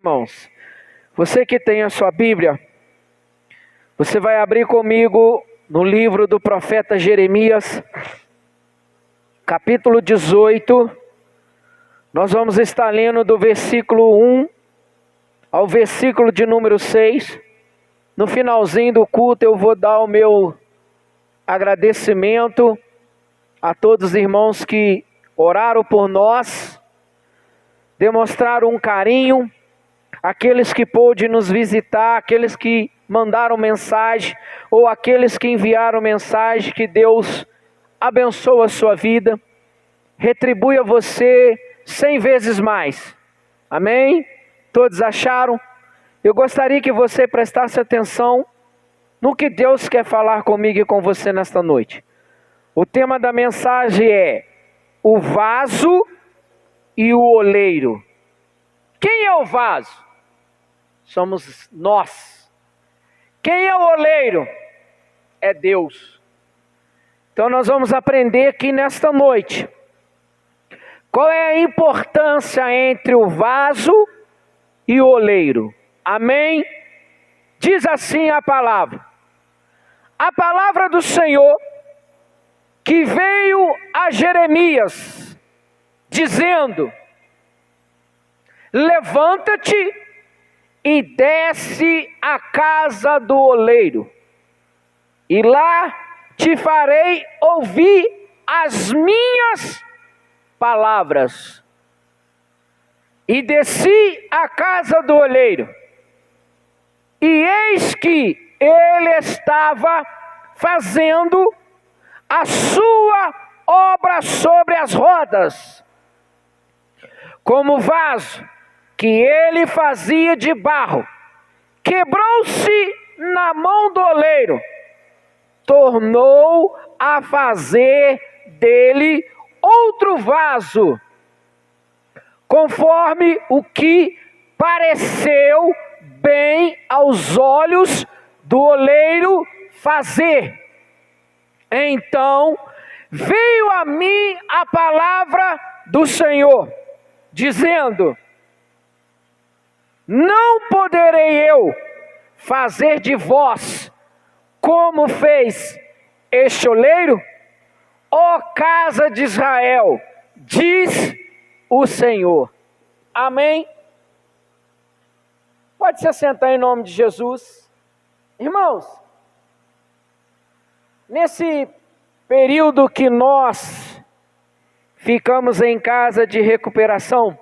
Irmãos, você que tem a sua Bíblia, você vai abrir comigo no livro do profeta Jeremias, capítulo 18. Nós vamos estar lendo do versículo 1 ao versículo de número 6. No finalzinho do culto eu vou dar o meu agradecimento a todos os irmãos que oraram por nós, demonstraram um carinho, aqueles que pôde nos visitar, aqueles que mandaram mensagem, ou aqueles que enviaram mensagem. Que Deus abençoe a sua vida, retribui a você 100 vezes mais. Amém? Todos acharam? Eu gostaria que você prestasse atenção no que Deus quer falar comigo e com você nesta noite. O tema da mensagem é o vaso e o oleiro. Quem é o vaso? Somos nós. Quem é o oleiro? É Deus. Então nós vamos aprender aqui nesta noite qual é a importância entre o vaso e o oleiro. Amém? Diz assim a palavra do Senhor que veio a Jeremias dizendo: levanta-te e desce à casa do oleiro, e lá te farei ouvir as minhas palavras. E desci à casa do oleiro, e eis que ele estava fazendo a sua obra sobre as rodas, como vaso que ele fazia de barro, quebrou-se na mão do oleiro, tornou a fazer dele outro vaso, conforme o que pareceu bem aos olhos do oleiro fazer. Então veio a mim a palavra do Senhor, dizendo: não poderei eu fazer de vós como fez este oleiro, ó casa de Israel, diz o Senhor. Amém? Pode se assentar em nome de Jesus. Irmãos, nesse período que nós ficamos em casa de recuperação,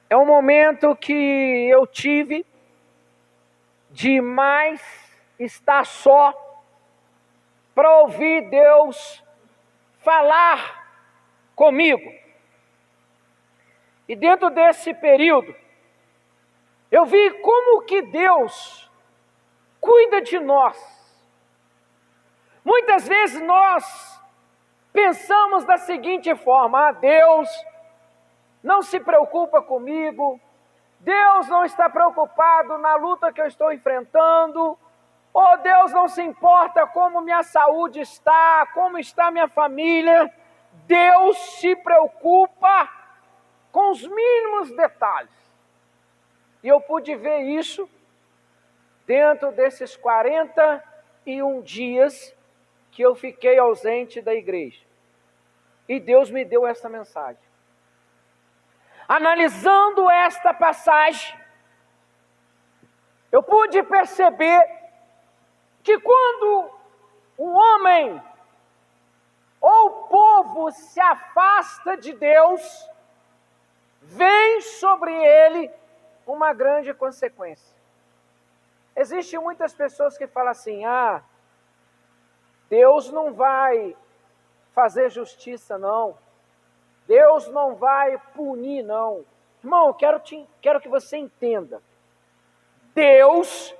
é um momento que eu tive de mais estar só para ouvir Deus falar comigo. E dentro desse período, eu vi como que Deus cuida de nós. Muitas vezes nós pensamos da seguinte forma: Deus não se preocupa comigo, Deus não está preocupado na luta que eu estou enfrentando, ou Deus não se importa como minha saúde está, como está minha família. Deus se preocupa com os mínimos detalhes. E eu pude ver isso dentro desses 41 dias que eu fiquei ausente da igreja. E Deus me deu essa mensagem. Analisando esta passagem, eu pude perceber que quando um homem ou o povo se afasta de Deus, vem sobre ele uma grande consequência. Existem muitas pessoas que falam assim: Deus não vai fazer justiça não, Deus não vai punir não. Irmão, eu quero que você entenda: Deus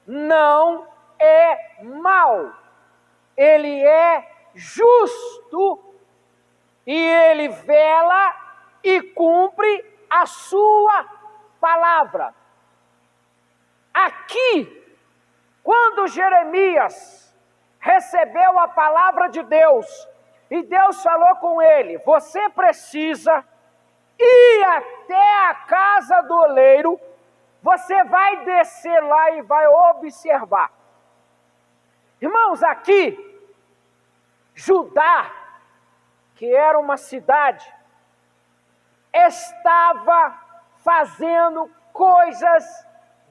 não é mau, Ele é justo, e Ele vela e cumpre a sua palavra. Aqui, quando Jeremias recebeu a palavra de Deus, e Deus falou com ele: você precisa ir até a casa do oleiro, você vai descer lá e vai observar. Irmãos, aqui, Judá, que era uma cidade, estava fazendo coisas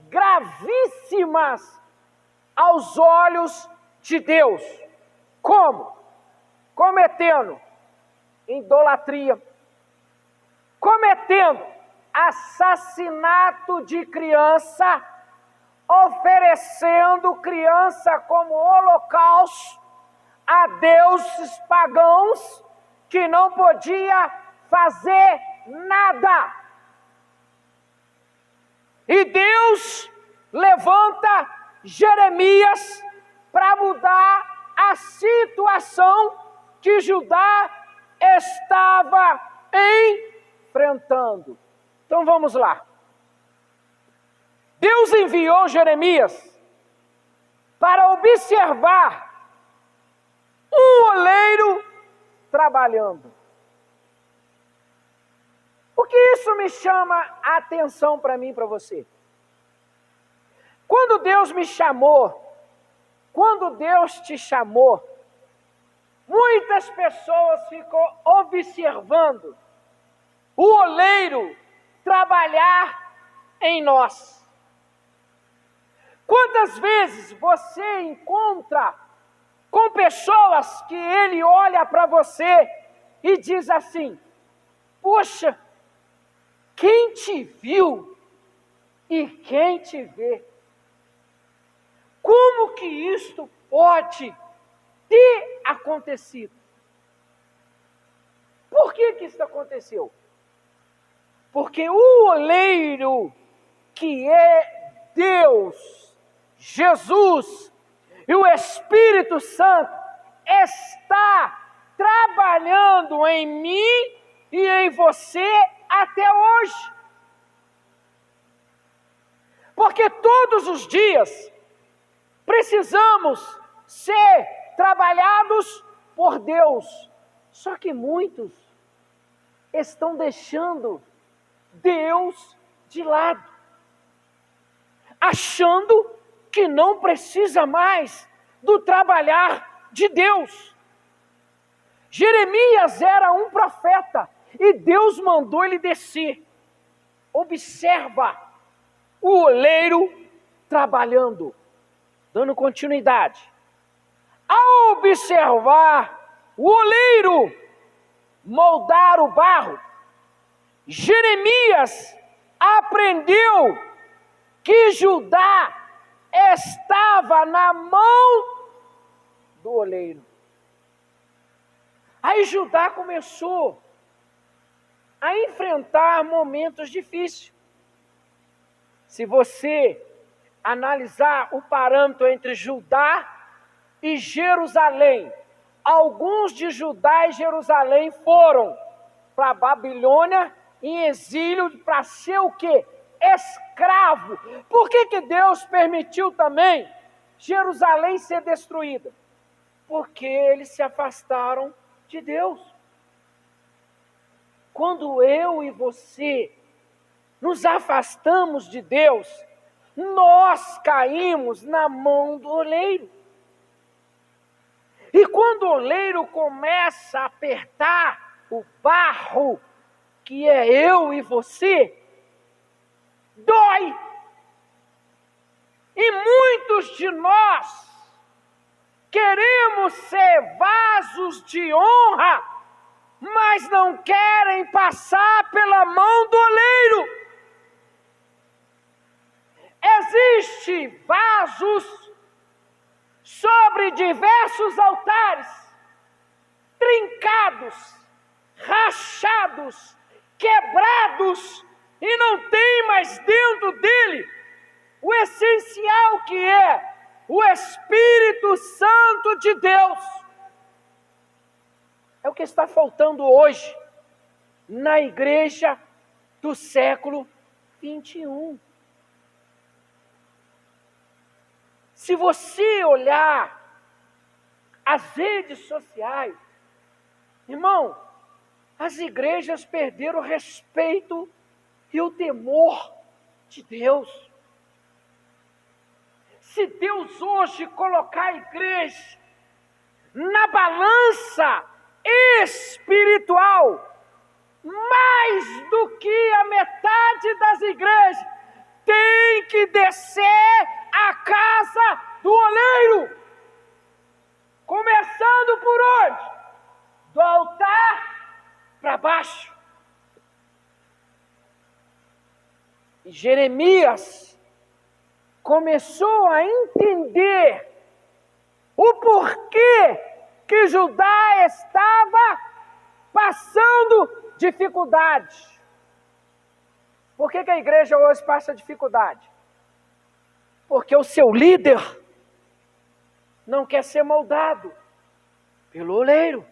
gravíssimas aos olhos de Deus. Como? Cometendo idolatria, cometendo assassinato de criança, oferecendo criança como holocausto a deuses pagãos que não podia fazer nada. E Deus levanta Jeremias para mudar a situação que Judá estava enfrentando. Então vamos lá. Deus enviou Jeremias para observar um oleiro trabalhando. Por que isso me chama a atenção para mim e para você? Quando Deus me chamou, quando Deus te chamou, muitas pessoas ficam observando o oleiro trabalhar em nós. Quantas vezes você encontra com pessoas que ele olha para você e diz assim: poxa, quem te viu e quem te vê? Como que isto pode ter acontecido? Por que isso aconteceu? Porque o oleiro, que é Deus, Jesus e o Espírito Santo, está trabalhando em mim e em você até hoje. Porque todos os dias precisamos ser trabalhados por Deus. Só que muitos estão deixando Deus de lado, achando que não precisa mais do trabalhar de Deus. Jeremias era um profeta e Deus mandou ele descer. Observa o oleiro trabalhando, dando continuidade. Ao observar o oleiro moldar o barro, Jeremias aprendeu que Judá estava na mão do oleiro. Aí Judá começou a enfrentar momentos difíceis. Se você analisar o parâmetro entre Judá e Jerusalém, alguns de Judá e Jerusalém foram para a Babilônia em exílio para ser o quê? Escravo. Por que Deus permitiu também Jerusalém ser destruída? Porque eles se afastaram de Deus. Quando eu e você nos afastamos de Deus, nós caímos na mão do oleiro. E quando o oleiro começa a apertar o barro, que é eu e você, dói. E muitos de nós queremos ser vasos de honra, mas não querem passar pela mão do oleiro. Existem vasos sobre diversos altares, trincados, rachados, quebrados, e não tem mais dentro dele o essencial, que é o Espírito Santo de Deus. É o que está faltando hoje na igreja do século 21. Se você olhar as redes sociais, irmão, As igrejas perderam o respeito e o temor de Deus. Se Deus hoje colocar a igreja na balança espiritual, mais do que a metade das igrejas tem que descer a casa do oleiro. Começando por onde? Do altar para baixo. E Jeremias começou a entender o porquê que Judá estava passando dificuldade. Por que a igreja hoje passa dificuldade? Porque o seu líder não quer ser moldado pelo oleiro.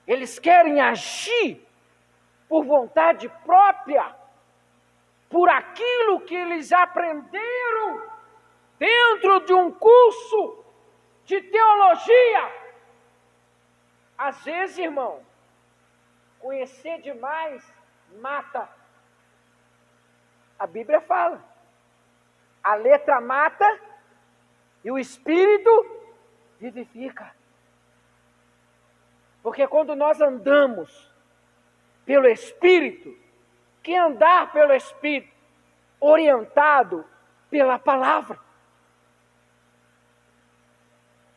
Eles querem agir por vontade própria, por aquilo que eles aprenderam dentro de um curso de teologia. Às vezes, irmão, conhecer demais mata. A Bíblia fala, a letra mata e o Espírito vivifica. Porque quando nós andamos pelo Espírito, que andar pelo Espírito, orientado pela palavra.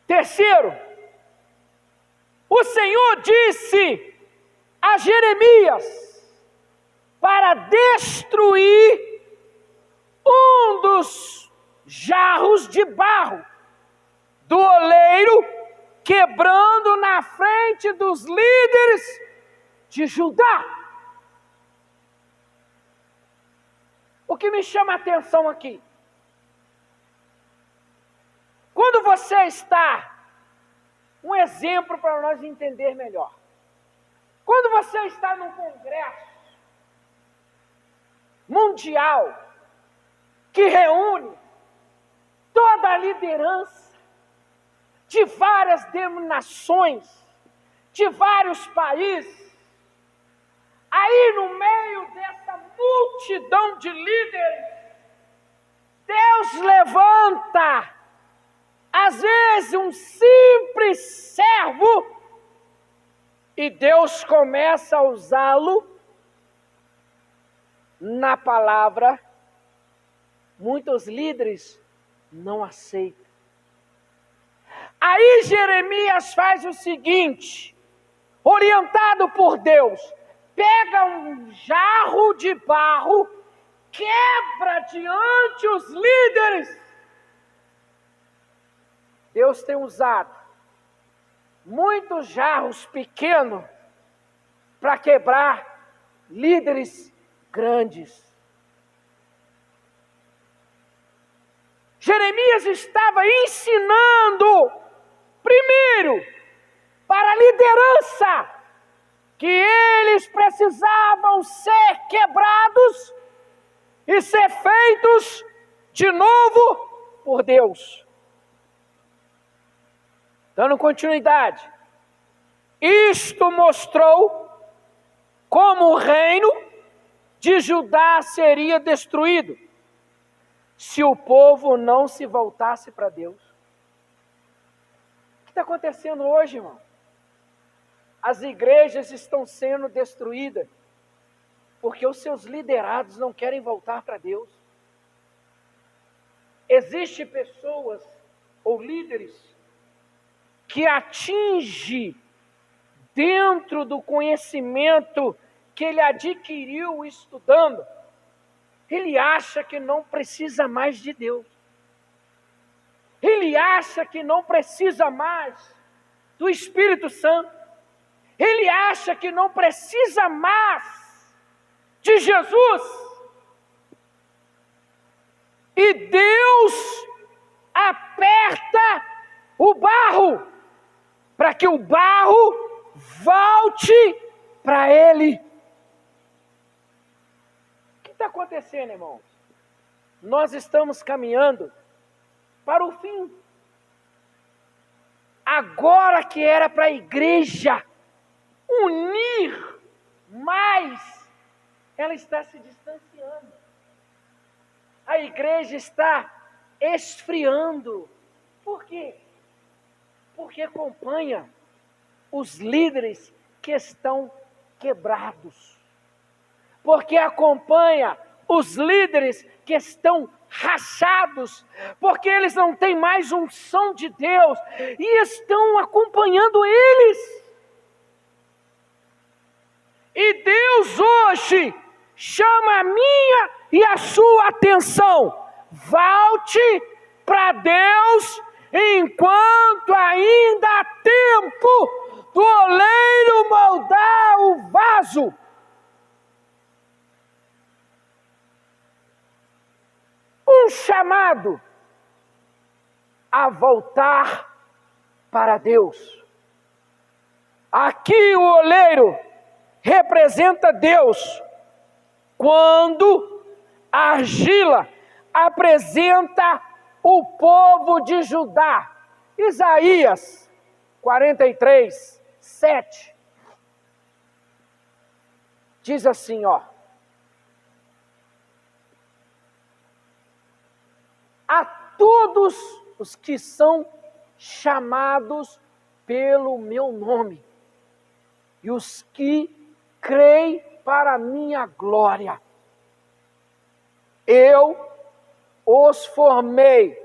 Terceiro, o Senhor disse a Jeremias para destruir um dos jarros de barro do oleiro, quebrando na frente dos líderes de Judá. O que me chama a atenção aqui, quando você está, um exemplo para nós entender melhor, quando você está num congresso mundial, que reúne toda a liderança de várias denominações, de vários países, aí no meio dessa multidão de líderes, Deus levanta, às vezes, um simples servo, e Deus começa a usá-lo na palavra. Muitos líderes não aceitam. Aí Jeremias faz o seguinte, orientado por Deus, pega um jarro de barro, quebra diante os líderes. Deus tem usado muitos jarros pequenos para quebrar líderes grandes. Jeremias estava ensinando, primeiro, para a liderança, que eles precisavam ser quebrados e ser feitos de novo por Deus. Dando continuidade, isto mostrou como o reino de Judá seria destruído se o povo não se voltasse para Deus. O que está acontecendo hoje, irmão? As igrejas estão sendo destruídas porque os seus liderados não querem voltar para Deus. Existem pessoas ou líderes que atinge dentro do conhecimento que ele adquiriu estudando, ele acha que não precisa mais de Deus. Ele acha que não precisa mais do Espírito Santo. Ele acha que não precisa mais de Jesus. E Deus aperta o barro, para que o barro volte para Ele. O que está acontecendo, irmãos? Nós estamos caminhando para o fim. Agora que era para a igreja unir, mais ela está se distanciando. A igreja está esfriando. Por quê? Porque acompanha os líderes que estão quebrados. Porque acompanha os líderes que estão rachados, porque eles não têm mais unção de Deus e estão acompanhando eles. E Deus hoje chama a minha e a sua atenção. Volte para Deus enquanto ainda há tempo do oleiro moldar o vaso. Um chamado a voltar para Deus. Aqui o oleiro representa Deus, quando a argila apresenta o povo de Judá. Isaías 43, 7. Diz assim, ó. A todos os que são chamados pelo meu nome, e os que creem para a minha glória, eu os formei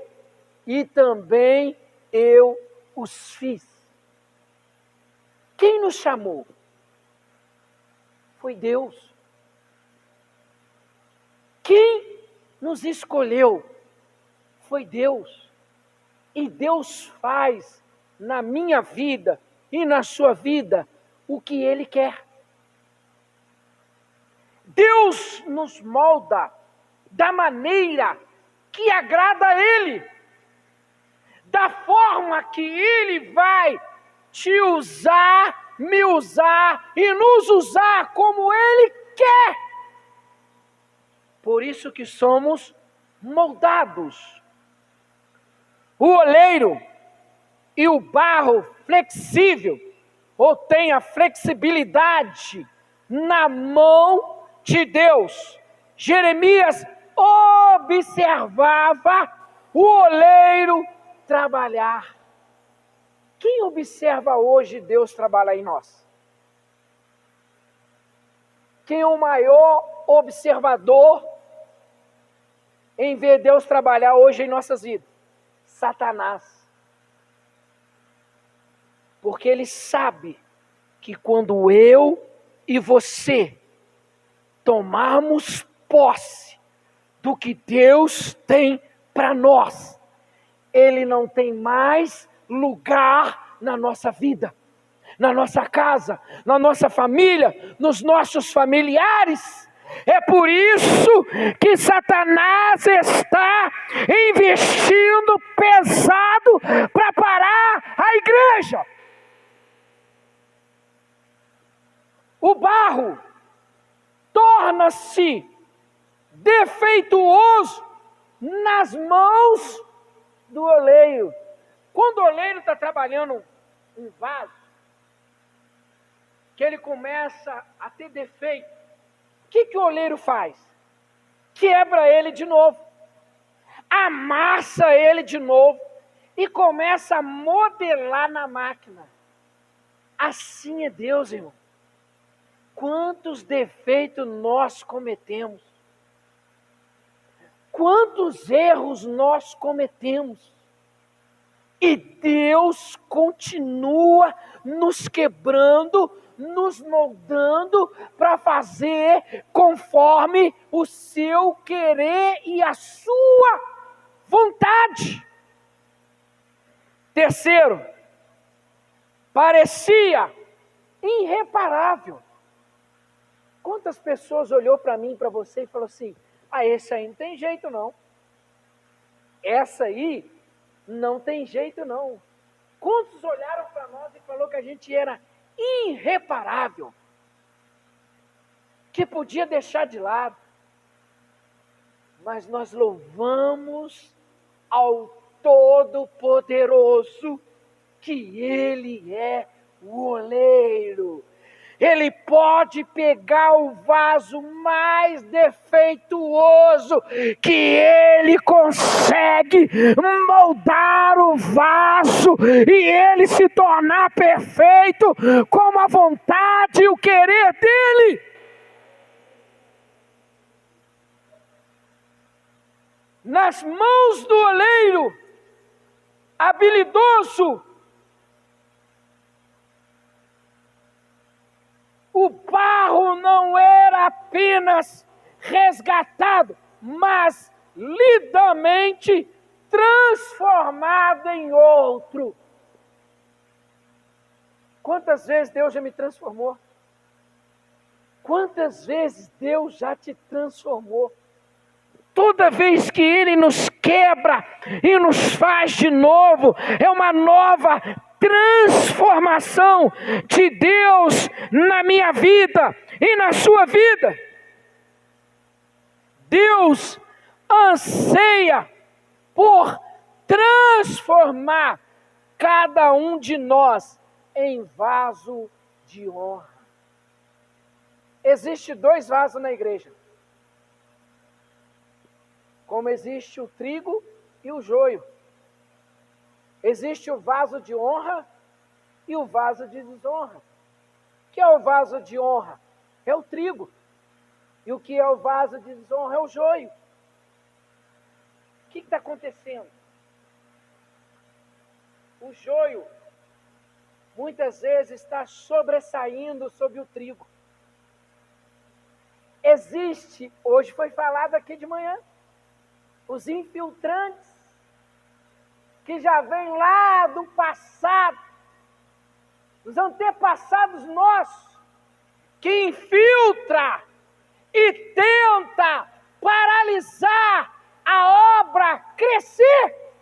e também eu os fiz. Quem nos chamou? Foi Deus. Quem nos escolheu? Foi Deus. E Deus faz na minha vida e na sua vida o que Ele quer. Deus nos molda da maneira que agrada a Ele, da forma que Ele vai te usar, me usar e nos usar como Ele quer. Por isso que somos moldados. O oleiro e o barro flexível, ou tem a flexibilidade na mão de Deus. Jeremias observava o oleiro trabalhar. Quem observa hoje Deus trabalhar em nós? Quem é o maior observador em ver Deus trabalhar hoje em nossas vidas? Satanás. Porque ele sabe que quando eu e você tomarmos posse do que Deus tem para nós, Ele não tem mais lugar na nossa vida, na nossa casa, na nossa família, nos nossos familiares. É por isso que Satanás está investindo pesado para parar a igreja. O barro torna-se defeituoso nas mãos do oleiro. Quando o oleiro está trabalhando um vaso, que ele começa a ter defeito, o que o oleiro faz? Quebra ele de novo, amassa ele de novo e começa a modelar na máquina. Assim é Deus, irmão. Quantos defeitos nós cometemos, quantos erros nós cometemos, e Deus continua nos quebrando, nos moldando para fazer conforme o seu querer e a sua vontade. Terceiro, parecia irreparável. Quantas pessoas olhou para mim, para você e falou assim: esse aí não tem jeito não. Essa aí não tem jeito não. Quantos olharam para nós e falou que a gente era irreparável, que podia deixar de lado? Mas nós louvamos ao Todo-Poderoso, que Ele é o oleiro. Ele pode pegar o vaso mais defeituoso, que Ele consegue moldar o vaso e ele se tornar perfeito como a vontade e o querer dEle. Nas mãos do oleiro habilidoso, o barro não era apenas resgatado, mas lindamente transformado em outro. Quantas vezes Deus já me transformou? Quantas vezes Deus já te transformou? Toda vez que Ele nos quebra e nos faz de novo, é uma nova transformação de Deus na minha vida e na sua vida. Deus anseia por transformar cada um de nós em vaso de honra. Existem 2 vasos na igreja. Como existe o trigo e o joio. Existe o vaso de honra e o vaso de desonra. O que é o vaso de honra? É o trigo. E o que é o vaso de desonra? É o joio. O que está acontecendo? O joio, muitas vezes, está sobressaindo sobre o trigo. Existe, hoje foi falado aqui de manhã, os infiltrantes, que já vêm lá do passado, dos antepassados nossos, que infiltra e tenta paralisar a obra crescer.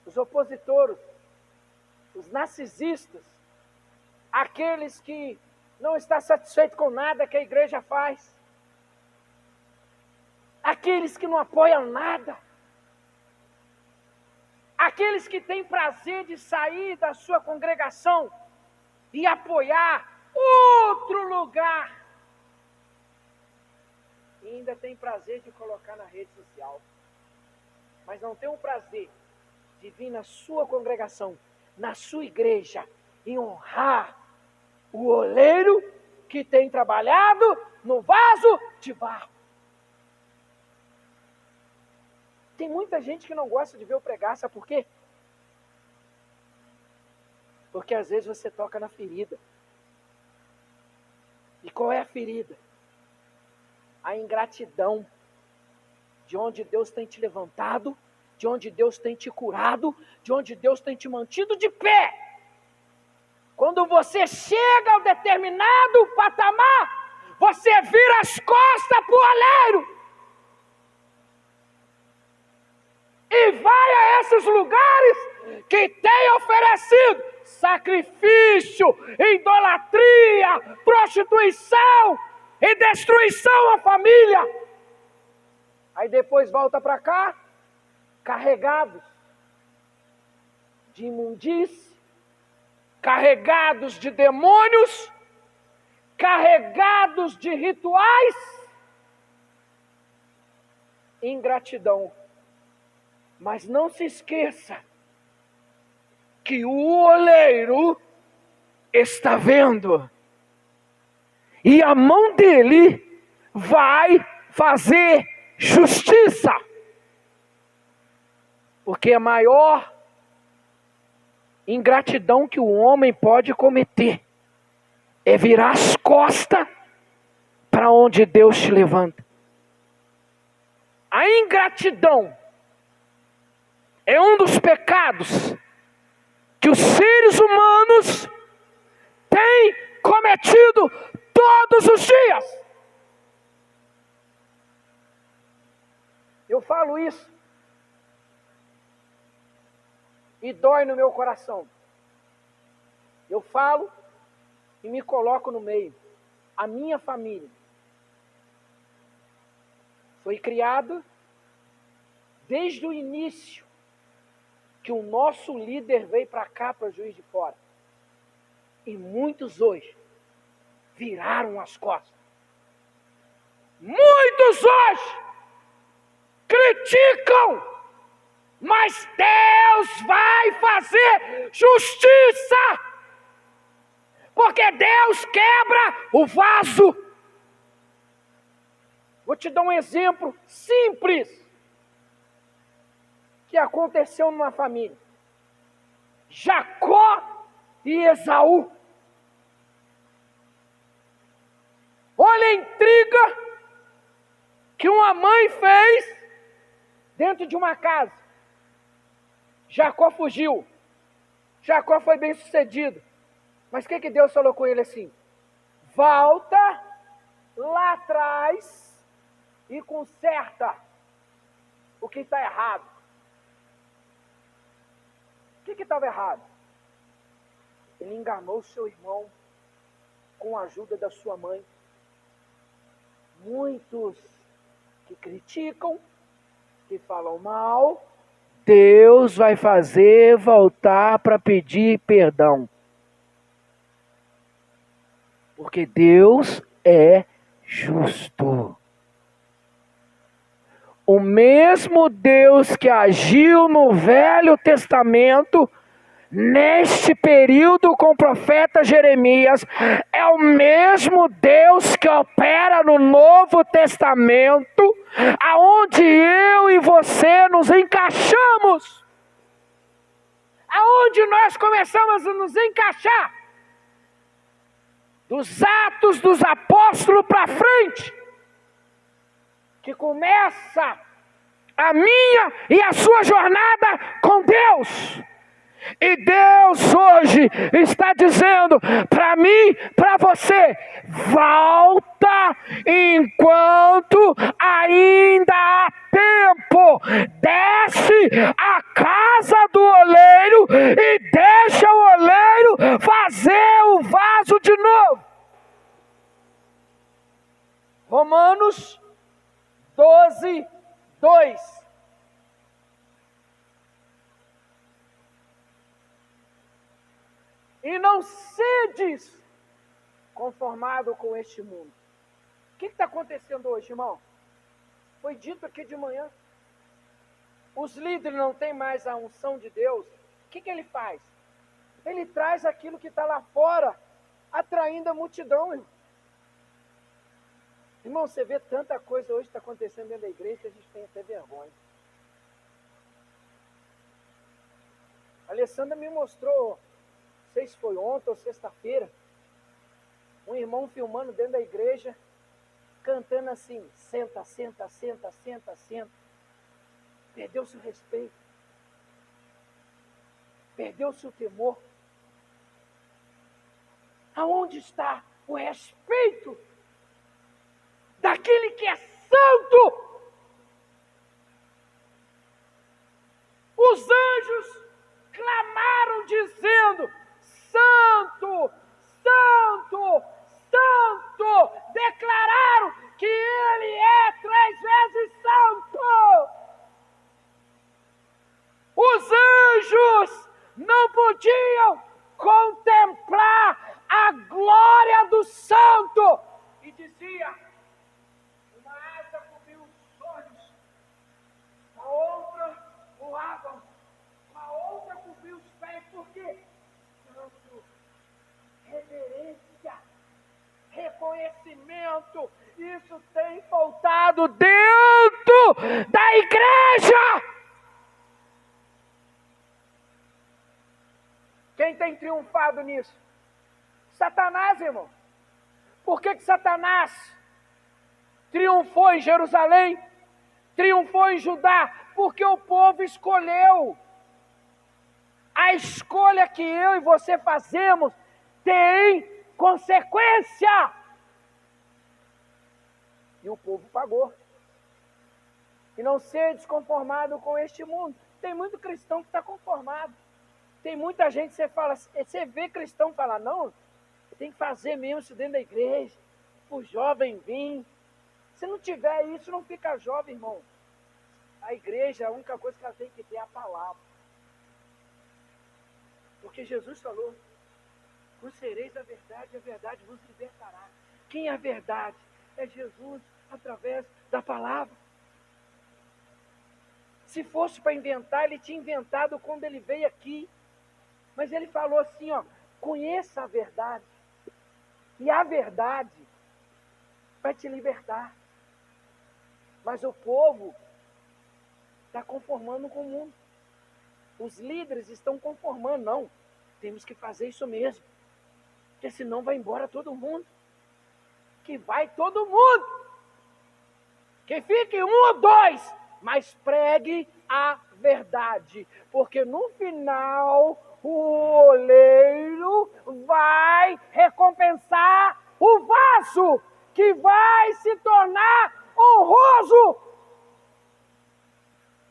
Os opositores, os narcisistas, aqueles que não estão satisfeitos com nada que a igreja faz, aqueles que não apoiam nada, aqueles que têm prazer de sair da sua congregação e apoiar outro lugar, e ainda tem prazer de colocar na rede social, mas não tem o prazer de vir na sua congregação, na sua igreja, e honrar o oleiro que tem trabalhado no vaso de barro. Tem muita gente que não gosta de ver eu pregar, sabe por quê? Porque às vezes você toca na ferida. E qual é a ferida? A ingratidão, de onde Deus tem te levantado, de onde Deus tem te curado, de onde Deus tem te mantido de pé. Quando você chega a um determinado patamar, você vira as costas para o oleiro. E vai a esses lugares que tem oferecido sacrifício, idolatria, prostituição e destruição à família. Aí depois volta para cá, carregados de imundície, carregados de demônios, carregados de rituais, ingratidão. Mas não se esqueça que o oleiro está vendo e a mão dele vai fazer justiça. Porque a maior ingratidão que o homem pode cometer é virar as costas para onde Deus te levanta. A ingratidão é um dos pecados que os seres humanos têm cometido todos os dias. Eu falo isso e dói no meu coração. Eu falo e me coloco no meio. A minha família foi criada desde o início que o nosso líder veio para cá, para Juiz de Fora. E muitos hoje viraram as costas. Muitos hoje criticam, mas Deus vai fazer justiça, porque Deus quebra o vaso. Vou te dar um exemplo simples que aconteceu numa família. Jacó e Esaú. Olha a intriga que uma mãe fez dentro de uma casa. Jacó fugiu. Jacó foi bem sucedido. Mas o que Deus falou com ele assim? Volta lá atrás e conserta o que está errado. O que estava errado? Ele enganou seu irmão com a ajuda da sua mãe. Muitos que criticam, que falam mal, Deus vai fazer voltar para pedir perdão. Porque Deus é justo. O mesmo Deus que agiu no Velho Testamento, neste período com o profeta Jeremias, é o mesmo Deus que opera no Novo Testamento, aonde eu e você nos encaixamos. Aonde nós começamos a nos encaixar. Dos Atos dos Apóstolos para frente, que começa a minha e a sua jornada com Deus. E Deus hoje está dizendo para mim, para você, volta enquanto ainda há tempo. Desce a casa do oleiro e deixa o oleiro fazer o vaso de novo. Romanos 12, 2. E não sedes conformado com este mundo. O que está acontecendo hoje, irmão? Foi dito aqui de manhã. Os líderes não têm mais a unção de Deus. O que ele faz? Ele traz aquilo que está lá fora, atraindo a multidão, irmão. Irmão, você vê tanta coisa hoje que está acontecendo dentro da igreja que a gente tem até vergonha. A Alessandra me mostrou, não sei se foi ontem ou sexta-feira, um irmão filmando dentro da igreja, cantando assim, senta, senta, senta, senta, senta. Perdeu-se o respeito. Perdeu-se o temor. Aonde está o respeito daquele que é santo? Os anjos clamaram dizendo: Santo, Santo, Santo. Declararam que Ele é 3 vezes santo. Os anjos não podiam contemplar a glória do santo. E dizia: uma asa cobriu os olhos, a outra voava, a outra cobriu os pés. Por quê? Santo, reverência, reconhecimento. Isso tem faltado dentro da igreja. Quem tem triunfado nisso? Satanás, irmão. Por que Satanás triunfou em Jerusalém? Triunfou em Judá? Porque o povo escolheu. A escolha que eu e você fazemos tem consequência. E o povo pagou. E não ser desconformado com este mundo. Tem muito cristão que está conformado. Tem muita gente que você vê cristão falar: não, tem que fazer mesmo isso dentro da igreja, o jovem vir. Se não tiver isso, não fica jovem, irmão. A igreja, a única coisa que ela tem que ter é a palavra. Porque Jesus falou: Conhecereis a verdade vos libertará. Quem é a verdade? É Jesus, através da palavra. Se fosse para inventar, ele tinha inventado quando ele veio aqui. Mas ele falou assim, ó, conheça a verdade. E a verdade vai te libertar. Mas o povo está conformando com o mundo. Os líderes estão conformando. Não, temos que fazer isso mesmo. Porque senão vai embora todo mundo. Que vai todo mundo. Que fique um ou dois, mas pregue a verdade. Porque no final, o oleiro vai recompensar o vaso, que vai se tornar honroso.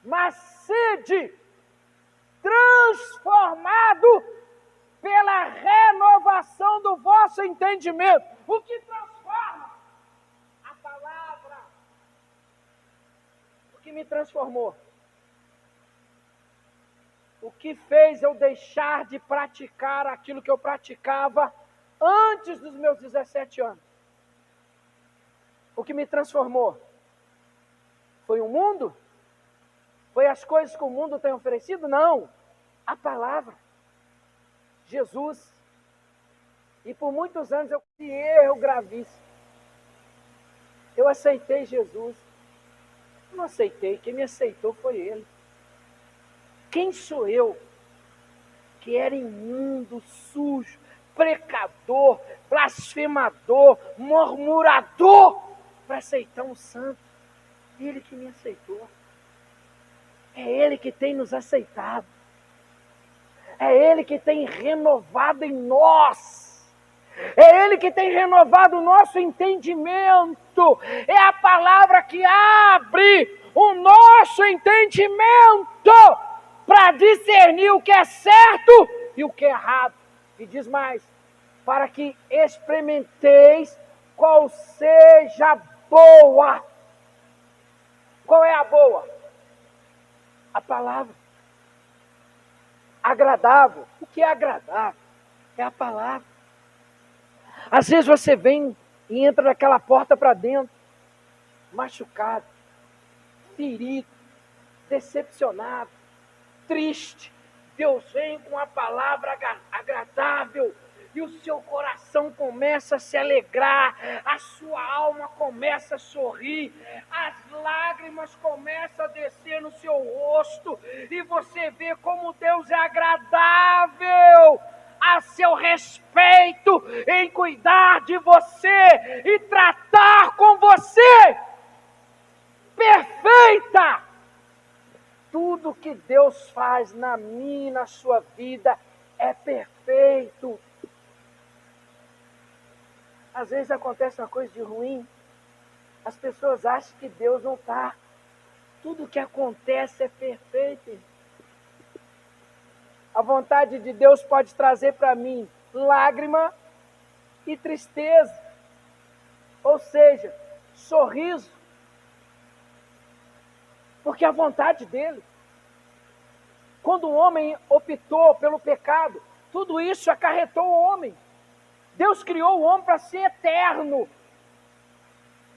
Mas sede transformado pela renovação do vosso entendimento. O que transforma? A palavra. O que me transformou? O que fez eu deixar de praticar aquilo que eu praticava antes dos meus 17 anos? O que me transformou? Foi o mundo? Foi as coisas que o mundo tem oferecido? Não. A palavra. Jesus. E por muitos anos eu cometi erro gravíssimo. Eu aceitei Jesus. Eu não aceitei. Quem me aceitou foi Ele. Quem sou eu? Que era imundo, sujo, pecador, blasfemador, murmurador, para aceitar um santo. Ele que me aceitou. É Ele que tem nos aceitado. É Ele que tem renovado em nós. É Ele que tem renovado o nosso entendimento. É a palavra que abre o nosso entendimento para discernir o que é certo e o que é errado. E diz mais, para que experimenteis qual seja a boa. Qual é a boa? A palavra. Agradável. O que é agradável? É a palavra. Às vezes você vem e entra naquela porta para dentro, machucado, ferido, decepcionado, triste. Deus vem com a palavra agradável e o seu coração começa a se alegrar, a sua alma começa a sorrir, as lágrimas começam a descer no seu rosto e você vê como Deus é agradável a seu respeito em cuidar de você e tratar com você. Perfeita! Tudo que Deus faz na minha e na sua vida é perfeito. Às vezes acontece uma coisa de ruim, as pessoas acham que Deus não está. Tudo que acontece é perfeito. A vontade de Deus pode trazer para mim lágrima e tristeza, ou seja, sorriso, porque é a vontade dele. Quando o homem optou pelo pecado, tudo isso acarretou o homem. Deus criou o homem para ser eterno,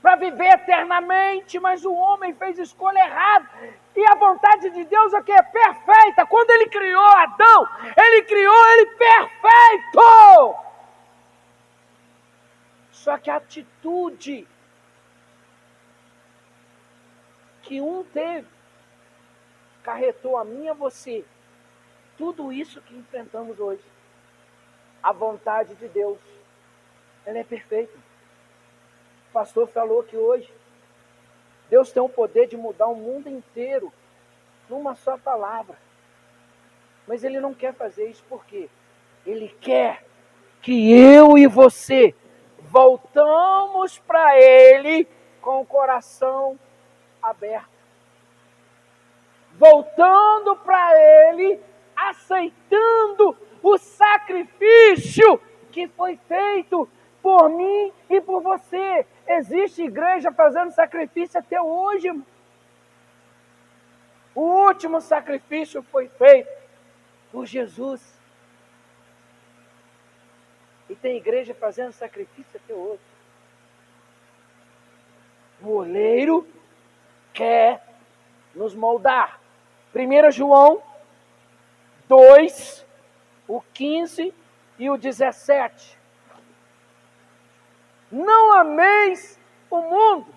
para viver eternamente, mas o homem fez escolha errada. E a vontade de Deus é que é perfeita. Quando ele criou Adão, ele criou ele perfeito. Só que a atitude que um teve, acarretou a mim e a você, tudo isso que enfrentamos hoje. A vontade de Deus, ela é perfeita. O pastor falou que hoje Deus tem o poder de mudar o mundo inteiro numa só palavra. Mas Ele não quer fazer isso por quê? Ele quer que eu e você voltamos para Ele com o coração aberto. Voltando para Ele, aceitando o sacrifício que foi feito por mim e por você. Existe igreja fazendo sacrifício até hoje, irmão. O último sacrifício foi feito por Jesus. E tem igreja fazendo sacrifício até hoje. O oleiro quer nos moldar. 1 João 2, o 15 e o 17. Não ameis o mundo.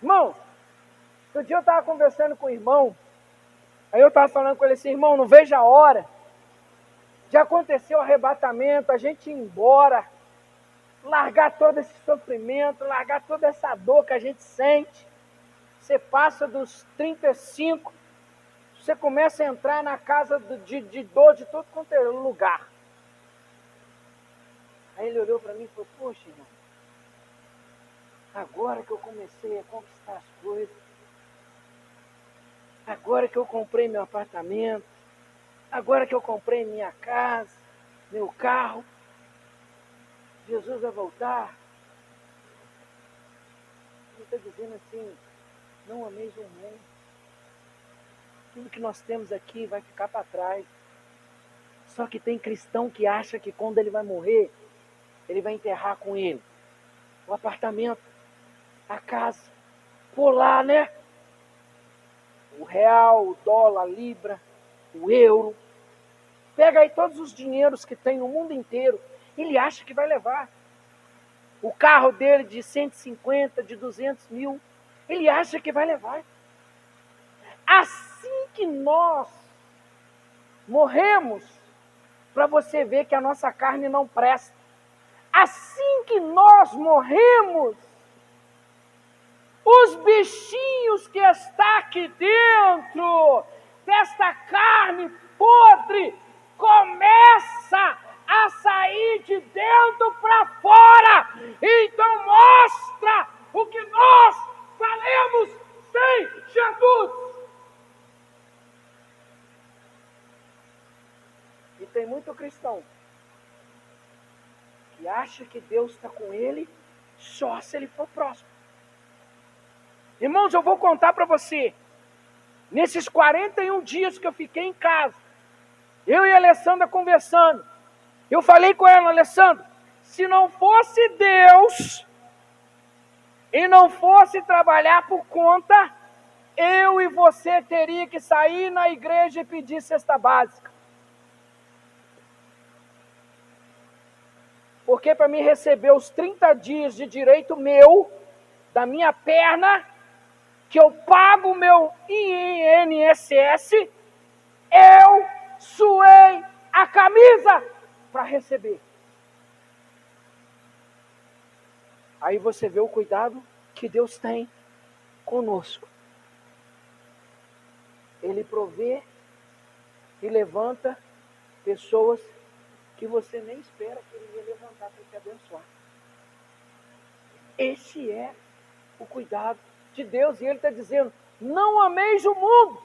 Irmão, outro dia eu estava conversando com o irmão, aí eu estava falando com ele assim, irmão, não vejo a hora de acontecer o arrebatamento, a gente ir embora, largar todo esse sofrimento, largar toda essa dor que a gente sente. Você passa dos 35, você começa a entrar na casa de dor de todo quanto é lugar. Aí ele olhou para mim e falou, poxa, irmão, agora que eu comecei a conquistar as coisas, agora que eu comprei meu apartamento, agora que eu comprei minha casa, meu carro, Jesus vai voltar. Ele está dizendo assim, não ameis o mundo. Tudo que nós temos aqui vai ficar para trás. Só que tem cristão que acha que quando ele vai morrer, ele vai enterrar com ele o apartamento, a casa, por lá, né? O real, o dólar, a libra, o euro. Pega aí todos os dinheiros que tem no mundo inteiro. Ele acha que vai levar. O carro dele de 150, de 200 mil, ele acha que vai levar. Assim que nós morremos, para você ver que a nossa carne não presta. Assim que nós morremos, os bichinhos que está aqui dentro, desta carne podre, começa a sair de dentro para fora. Então mostra o que nós valemos sem Jesus. E tem muito cristão que acha que Deus está com ele só se ele for próximo. Irmãos, eu vou contar para você. Nesses 41 dias que eu fiquei em casa, eu e a Alessandra conversando, eu falei com ela, Alessandra, se não fosse Deus e não fosse trabalhar por conta, eu e você teria que sair na igreja e pedir cesta básica. Porque para mim receber os 30 dias de direito meu, da minha perna, que eu pago o meu INSS, eu suei a camisa para receber. Aí você vê o cuidado que Deus tem conosco. Ele provê e levanta pessoas que você nem espera que ele ia levantar para te abençoar. Esse é o cuidado de Deus. E ele está dizendo, não ameis o mundo,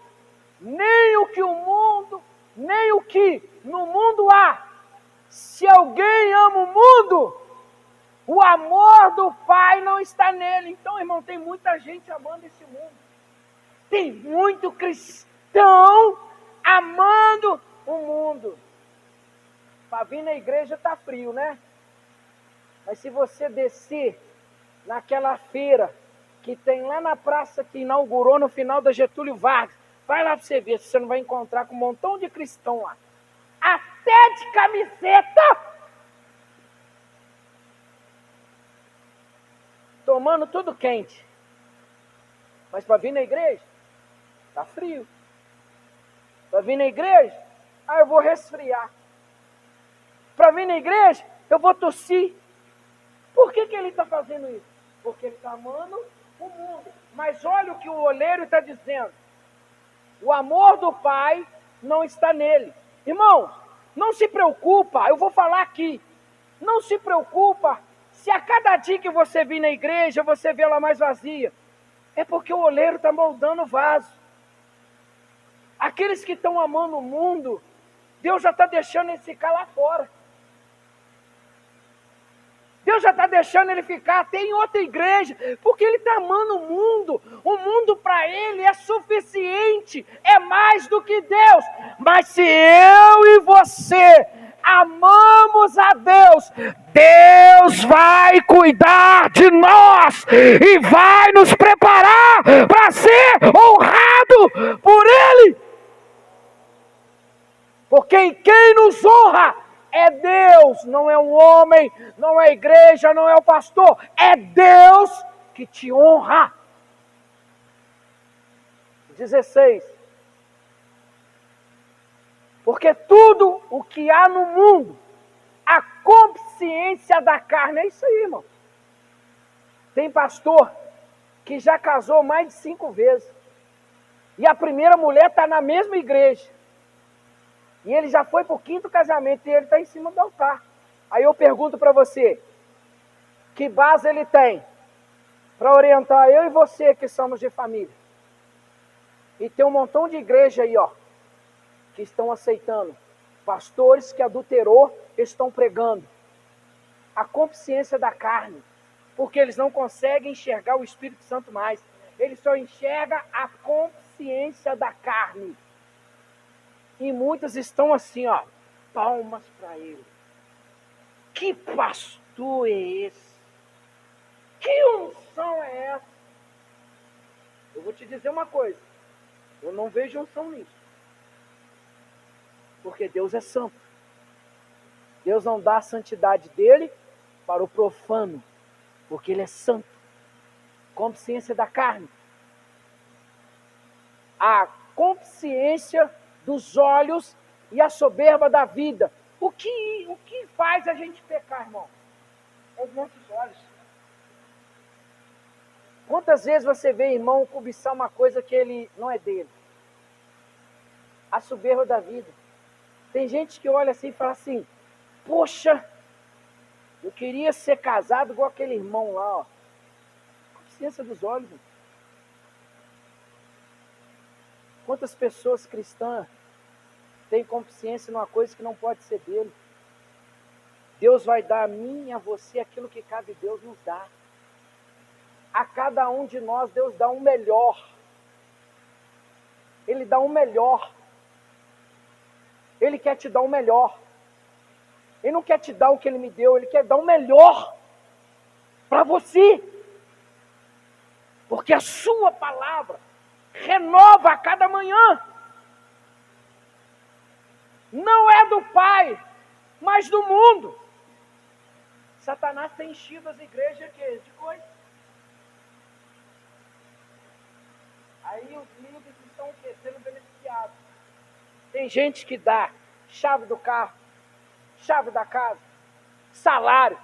nem o que o mundo, nem o que no mundo há. Se alguém ama o mundo, o amor do Pai não está nele. Então, irmão, tem muita gente amando esse mundo. Tem muito cristão amando o mundo. Para vir na igreja está frio, né? Mas se você descer naquela feira que tem lá na praça que inaugurou no final da Getúlio Vargas, vai lá para você ver se você não vai encontrar com um montão de cristão lá. Até de camiseta, tomando tudo quente. Mas para vir na igreja, está frio. Para vir na igreja, eu vou resfriar. Para vir na igreja, eu vou tossir. Por que ele está fazendo isso? Porque ele está amando o mundo. Mas olha o que o oleiro está dizendo. O amor do Pai não está nele. Irmãos, não se preocupa, eu vou falar aqui. Não se preocupa se a cada dia que você vir na igreja, você vê ela mais vazia. É porque o oleiro está moldando o vaso. Aqueles que estão amando o mundo, Deus já está deixando ele ficar lá fora. Deus já está deixando ele ficar até em outra igreja, porque ele está amando o mundo. O mundo para ele é suficiente, é mais do que Deus. Mas se eu e você amamos a Deus, Deus vai cuidar de nós e vai nos preparar para ser honrado por Ele. Porque quem nos honra é Deus, não é um homem, não é a igreja, não é o pastor, é Deus que te honra. 16. Porque tudo o que há no mundo, a consciência da carne, é isso aí, irmão. Tem pastor que já casou mais de 5 vezes. E a primeira mulher está na mesma igreja. E ele já foi para o 5º casamento e ele está em cima do altar. Aí eu pergunto para você, que base ele tem para orientar eu e você que somos de família? E tem um montão de igreja aí, ó, que estão aceitando. Pastores que adulterou estão pregando a consciência da carne, porque eles não conseguem enxergar o Espírito Santo mais. Eles só enxergam a consciência da carne. E muitos estão assim, ó, palmas para ele. Que pastor é esse? Que unção é essa? Eu vou te dizer uma coisa. Eu não vejo unção nisso. Porque Deus é santo. Deus não dá a santidade dele para o profano. Porque ele é santo. Consciência da carne. A consciência dos olhos e a soberba da vida. O que faz a gente pecar, irmão? É os nossos olhos. Quantas vezes você vê irmão cobiçar uma coisa que ele não é dele? A soberba da vida. Tem gente que olha assim e fala assim, poxa, eu queria ser casado igual aquele irmão lá, ó. Consciência dos olhos. Irmão. Quantas pessoas cristãs têm consciência numa coisa que não pode ser dele? Deus vai dar a mim e a você aquilo que cabe Deus nos dá. A cada um de nós, Deus dá um melhor. Ele dá um melhor. Ele quer te dar o melhor. Ele não quer te dar o que Ele me deu, Ele quer dar o melhor para você. Porque a sua palavra renova a cada manhã. Não é do Pai, mas do mundo. Satanás tem enchido as igrejas de coisa. Aí os líderes estão sendo beneficiados. Tem gente que dá chave do carro, chave da casa, salário,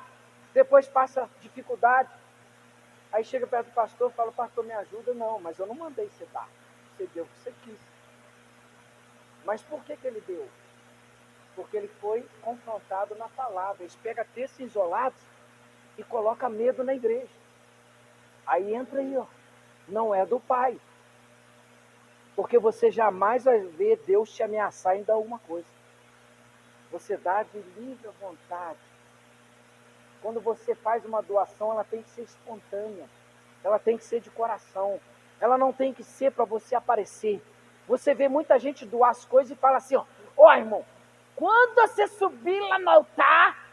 depois passa dificuldade. Aí chega perto do pastor e fala, pastor, me ajuda. Não, mas eu não mandei você dar. Você deu o que você quis. Mas por que ele deu? Porque ele foi confrontado na palavra. Eles pegam textos isolados e colocam medo na igreja. Aí entra aí, ó. Não é do Pai. Porque você jamais vai ver Deus te ameaçar em dar alguma coisa. Você dá de livre vontade. Quando você faz uma doação, ela tem que ser espontânea. Ela tem que ser de coração. Ela não tem que ser para você aparecer. Você vê muita gente doar as coisas e fala assim, ó, irmão, quando você subir lá no altar,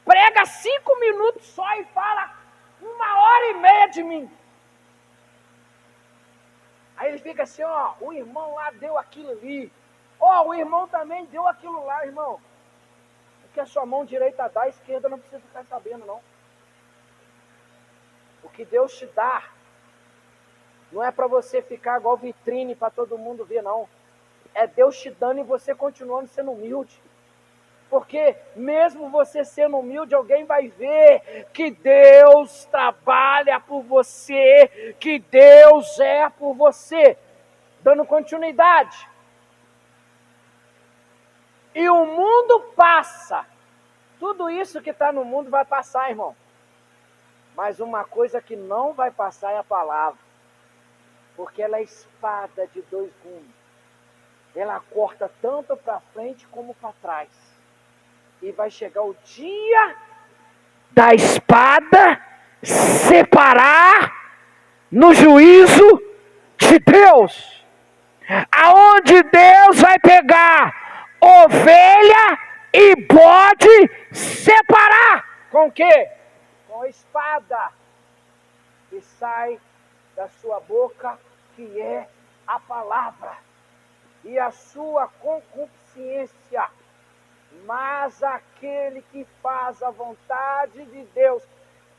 prega 5 minutos só e fala 1h30 de mim. Aí ele fica assim, ó, o irmão lá deu aquilo ali. Ó, o irmão também deu aquilo lá, irmão. O que a sua mão direita dá, a esquerda não precisa ficar sabendo, não. O que Deus te dá, não é para você ficar igual vitrine para todo mundo ver, não. É Deus te dando e você continuando sendo humilde. Porque mesmo você sendo humilde, alguém vai ver que Deus trabalha por você, que Deus é por você. Dando continuidade. E o mundo passa. Tudo isso que está no mundo vai passar, irmão. Mas uma coisa que não vai passar é a palavra. Porque ela é espada de 2 gumes. Ela corta tanto para frente como para trás. E vai chegar o dia da espada separar no juízo de Deus. Aonde Deus vai pegar ovelha e pode separar. Com o quê? Com a espada que sai da sua boca, que é a palavra, e a sua concupiscência. Mas aquele que faz a vontade de Deus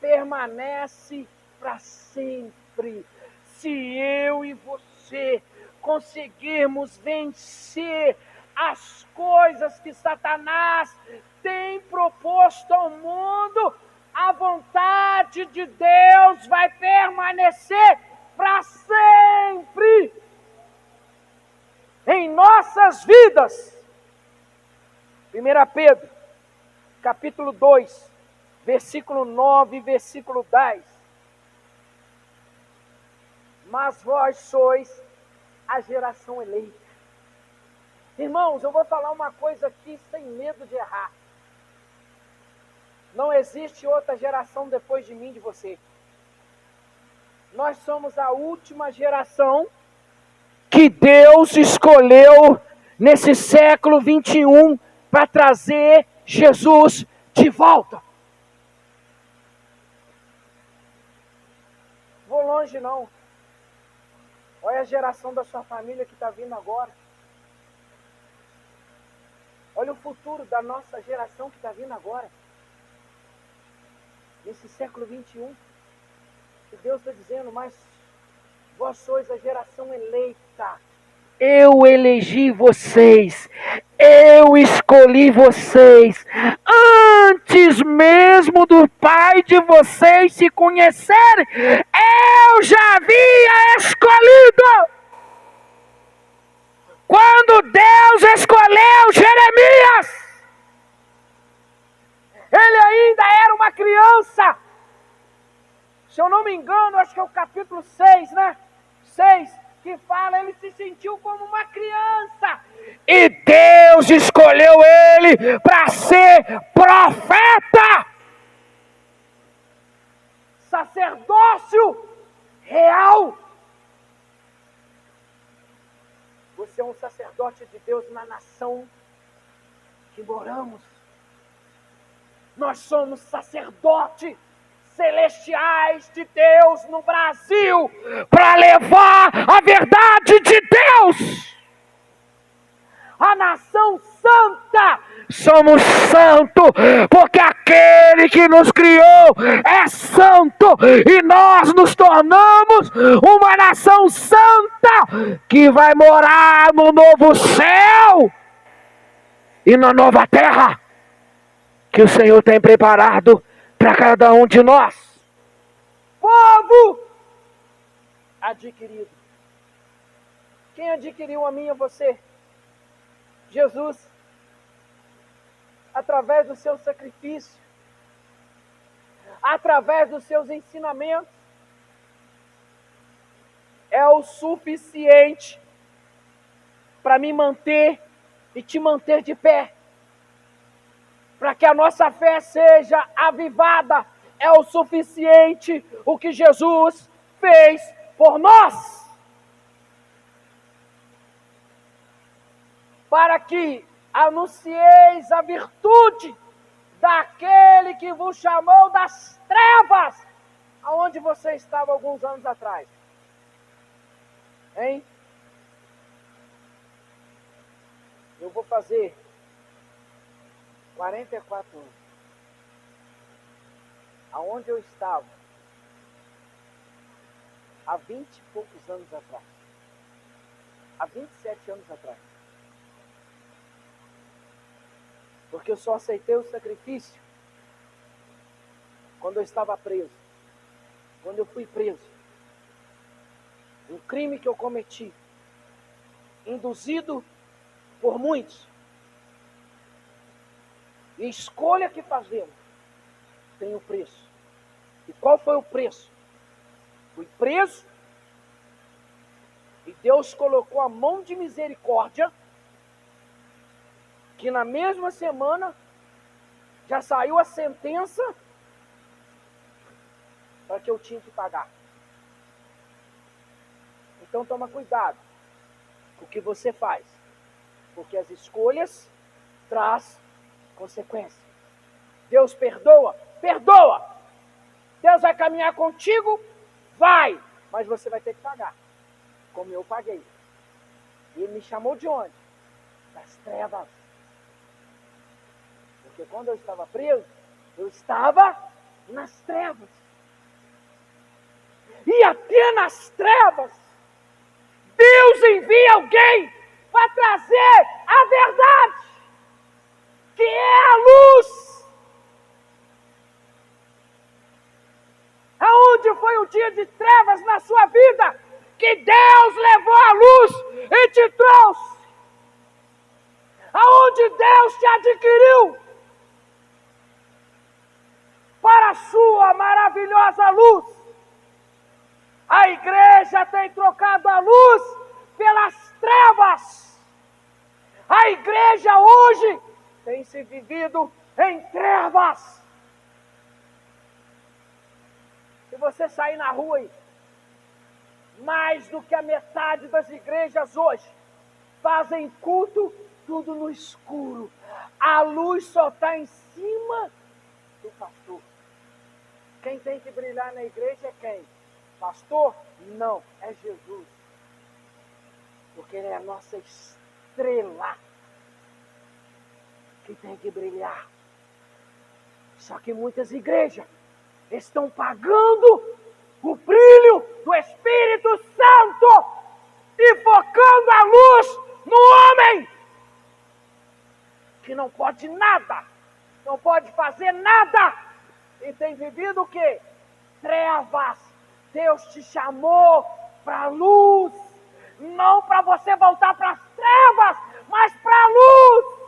permanece para sempre. Se eu e você conseguirmos vencer as coisas que Satanás tem proposto ao mundo, a vontade de Deus vai permanecer para sempre em nossas vidas. 1 Pedro, capítulo 2, versículo 9 e versículo 10. Mas vós sois a geração eleita. Irmãos, eu vou falar uma coisa aqui sem medo de errar. Não existe outra geração depois de mim, de você. Nós somos a última geração que Deus escolheu nesse século 21 para trazer Jesus de volta. Vou longe não. Olha a geração da sua família que está vindo agora. Olha o futuro da nossa geração que está vindo agora. Nesse século 21. Que Deus está dizendo, mas vós sois a geração eleita. Eu elegi vocês. Eu escolhi vocês. Antes mesmo do pai de vocês se conhecerem, eu já havia escolhido. Quando Deus escolheu Jeremias, ele ainda era uma criança. Se eu não me engano, acho que é o capítulo 6, né? 6, que fala, ele se sentiu como uma criança. E Deus escolheu ele para ser profeta. Sacerdócio real. Você é um sacerdote de Deus na nação que moramos. Nós somos sacerdotes celestiais de Deus no Brasil para levar a verdade de Deus. A nação santa. Somos santos porque aquele que nos criou é santo e nós nos tornamos uma nação santa que vai morar no novo céu e na nova terra que o Senhor tem preparado para cada um de nós. Povo adquirido. Quem adquiriu a mim e a você? Jesus. Através do seu sacrifício. Através dos seus ensinamentos. É o suficiente para me manter e te manter de pé. Para que a nossa fé seja avivada, é o suficiente o que Jesus fez por nós. Para que anuncieis a virtude daquele que vos chamou das trevas, aonde você estava alguns anos atrás. Hein? Eu vou fazer 44 anos. Aonde eu estava há 20 e poucos anos atrás. Há 27 anos atrás. Porque eu só aceitei o sacrifício quando eu estava preso. Quando eu fui preso. Um crime que eu cometi, induzido por muitos. E a escolha que fazemos tem um preço. E qual foi o preço? Fui preso e Deus colocou a mão de misericórdia, que na mesma semana já saiu a sentença para que eu tinha que pagar. Então toma cuidado com o que você faz, porque as escolhas traz consequência. Deus perdoa? Perdoa! Deus vai caminhar contigo? Vai! Mas você vai ter que pagar, como eu paguei. E Ele me chamou de onde? Das trevas. Porque quando eu estava preso, eu estava nas trevas. E até nas trevas, Deus envia alguém para trazer a verdade, que é a luz. Aonde foi o dia de trevas na sua vida, que Deus levou a luz e te trouxe? Aonde Deus te adquiriu para a sua maravilhosa luz? A igreja tem trocado a luz pelas trevas. A igreja hoje tem se vivido em trevas. Se você sair na rua aí, mais do que a metade das igrejas hoje fazem culto tudo no escuro. A luz só está em cima do pastor. Quem tem que brilhar na igreja é quem? Pastor? Não, é Jesus. Porque Ele é a nossa estrela que tem que brilhar. Só que muitas igrejas estão pagando o brilho do Espírito Santo e focando a luz no homem, que não pode nada, não pode fazer nada, e tem vivido o quê? Trevas. Deus te chamou para a luz, não para você voltar para as trevas, mas para a luz.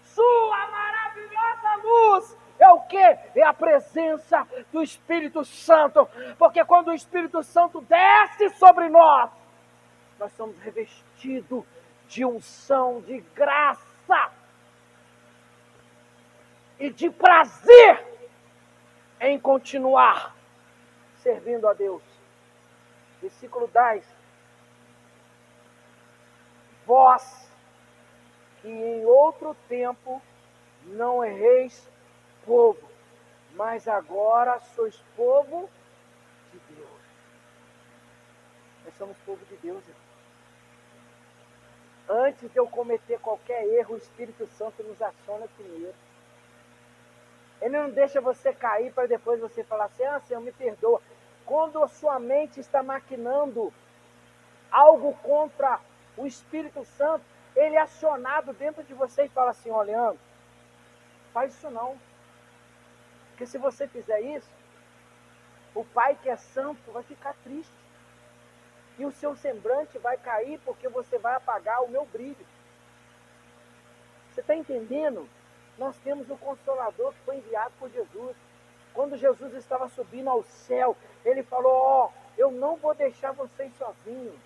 Sua maravilhosa luz é o quê? É a presença do Espírito Santo, porque quando o Espírito Santo desce sobre nós, nós somos revestidos de unção, de graça e de prazer em continuar servindo a Deus. Versículo 10. Vós que em outro tempo não erreis povo, mas agora sois povo de Deus. Nós somos povo de Deus, irmão. Antes de eu cometer qualquer erro, o Espírito Santo nos aciona primeiro. Ele não deixa você cair para depois você falar assim: ah, Senhor, me perdoa. Quando a sua mente está maquinando algo contra o Espírito Santo, ele é acionado dentro de você e fala assim: ó, Leandro, faz isso não. Porque se você fizer isso, o Pai que é santo vai ficar triste. E o seu semblante vai cair porque você vai apagar o meu brilho. Você está entendendo? Nós temos um Consolador que foi enviado por Jesus. Quando Jesus estava subindo ao céu, Ele falou: ó, eu não vou deixar vocês sozinhos.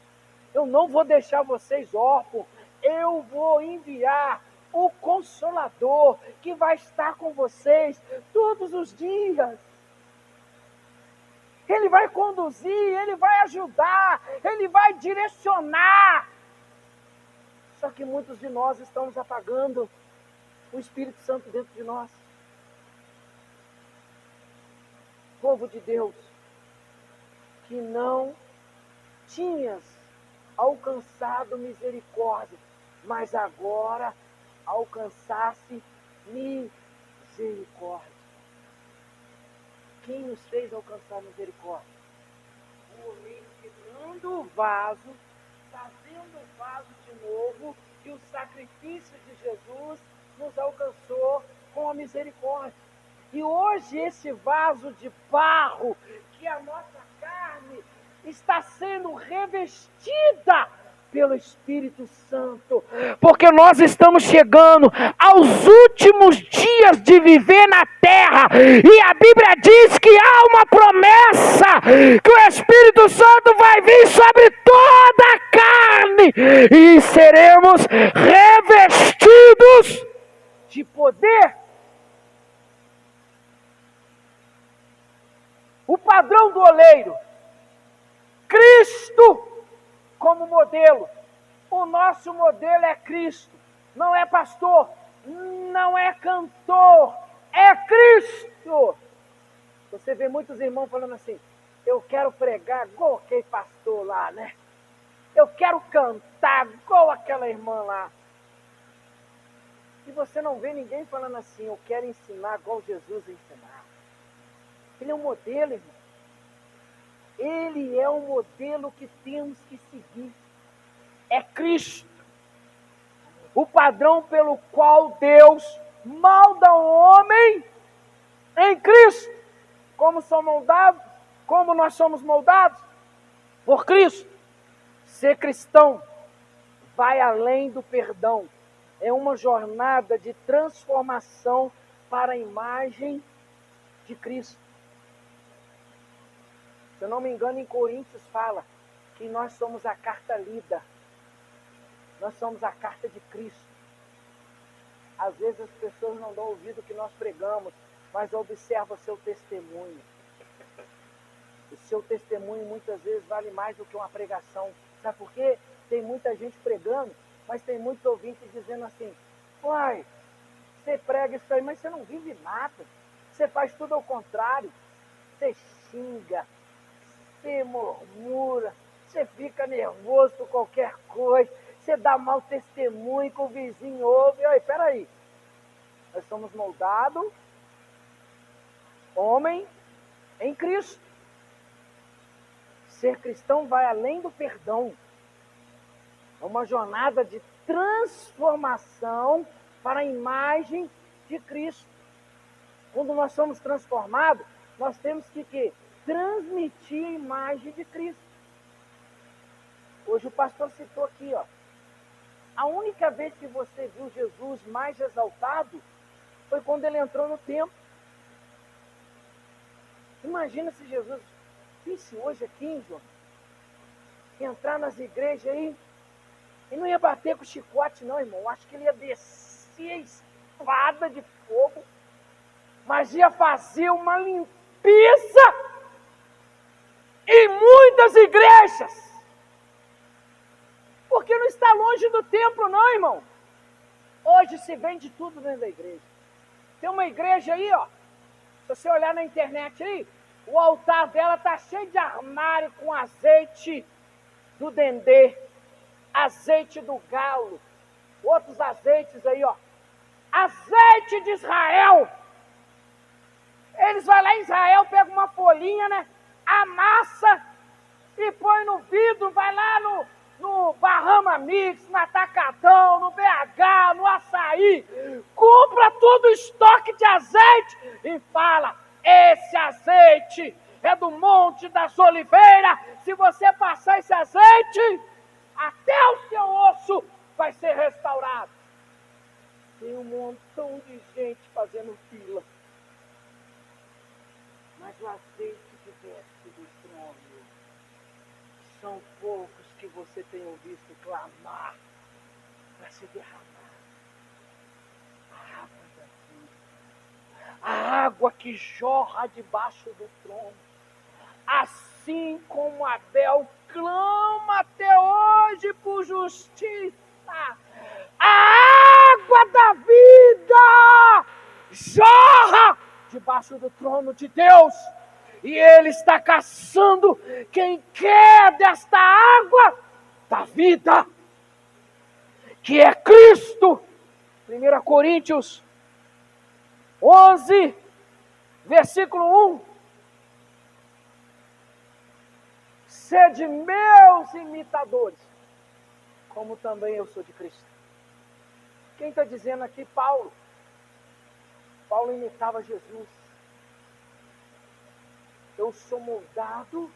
Eu não vou deixar vocês órfãos. Eu vou enviar o Consolador que vai estar com vocês todos os dias. Ele vai conduzir, Ele vai ajudar, Ele vai direcionar. Só que muitos de nós estamos apagando o Espírito Santo dentro de nós. Povo de Deus, que não tinhas alcançado misericórdia, mas agora alcançasse misericórdia. Quem nos fez alcançar misericórdia? O homem quebrando o vaso, fazendo o vaso de novo, e o sacrifício de Jesus nos alcançou com a misericórdia. E hoje esse vaso de barro, que é a nossa carne, está sendo revestida pelo Espírito Santo, porque nós estamos chegando aos últimos dias de viver na terra, e a Bíblia diz que há uma promessa, que o Espírito Santo vai vir sobre toda a carne, e seremos revestidos de poder. O padrão do oleiro, Cristo como modelo. O nosso modelo é Cristo, não é pastor, não é cantor, é Cristo. Você vê muitos irmãos falando assim, eu quero pregar igual aquele pastor lá, né? Eu quero cantar igual aquela irmã lá. E você não vê ninguém falando assim, eu quero ensinar igual Jesus ensinar. Ele é um modelo, irmão. Ele é um modelo que temos que seguir. É Cristo. O padrão pelo qual Deus molda o homem em Cristo. Como nós somos moldados? Por Cristo. Ser cristão vai além do perdão. É uma jornada de transformação para a imagem de Cristo. Se eu não me engano, em Coríntios fala que nós somos a carta lida. Nós somos a carta de Cristo. Às vezes as pessoas não dão ouvido ao que nós pregamos, mas observa o seu testemunho. O seu testemunho muitas vezes vale mais do que uma pregação. Sabe por quê? Tem muita gente pregando, mas tem muitos ouvintes dizendo assim, uai, você prega isso aí, mas você não vive nada. Você faz tudo ao contrário. Você xinga, você murmura, você fica nervoso por qualquer coisa, você dá mau testemunho que o vizinho ouve. Oi, peraí. Nós somos moldados, homem, em Cristo. Ser cristão vai além do perdão. É uma jornada de transformação para a imagem de Cristo. Quando nós somos transformados, nós temos que transmitir a imagem de Cristo. Hoje o pastor citou aqui, ó. A única vez que você viu Jesus mais exaltado foi quando ele entrou no templo. Imagina se Jesus visse hoje aqui, João, entrar nas igrejas aí, e não ia bater com chicote não, irmão. Acho que ele ia descer a espada de fogo, mas ia fazer uma limpeza em muitas igrejas. Porque não está longe do templo não, irmão. Hoje se vende tudo dentro da igreja. Tem uma igreja aí, ó. Se você olhar na internet aí, o altar dela está cheio de armário com azeite do dendê, azeite do galo, outros azeites aí, ó. Azeite de Israel. Eles vão lá em Israel, pegam uma folhinha, né? Amassa e põe no vidro, vai lá no Bahama Mix, no Atacadão, no BH, no Açaí, compra todo o estoque de azeite e fala, esse azeite é do Monte das Oliveiras, se você passar esse azeite, até o seu osso vai ser restaurado. Tem um montão de gente fazendo fila, mas o azeite que desce do trono, são poucos que você tem visto clamar para se derramar. A água da vida, a água que jorra debaixo do trono. Assim como Abel clama até hoje por justiça, a água da vida jorra debaixo do trono de Deus. E Ele está caçando quem quer desta água da vida, que é Cristo. 1 Coríntios 11, versículo 1. Sede meus imitadores, como também eu sou de Cristo. Quem está dizendo aqui? Paulo. Paulo imitava Jesus. Eu sou moldado,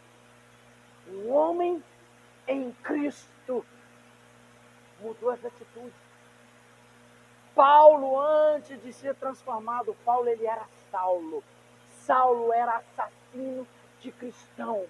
um homem em Cristo. Mudou as atitudes. Paulo, antes de ser transformado, Paulo ele era Saulo. Saulo era assassino de cristão.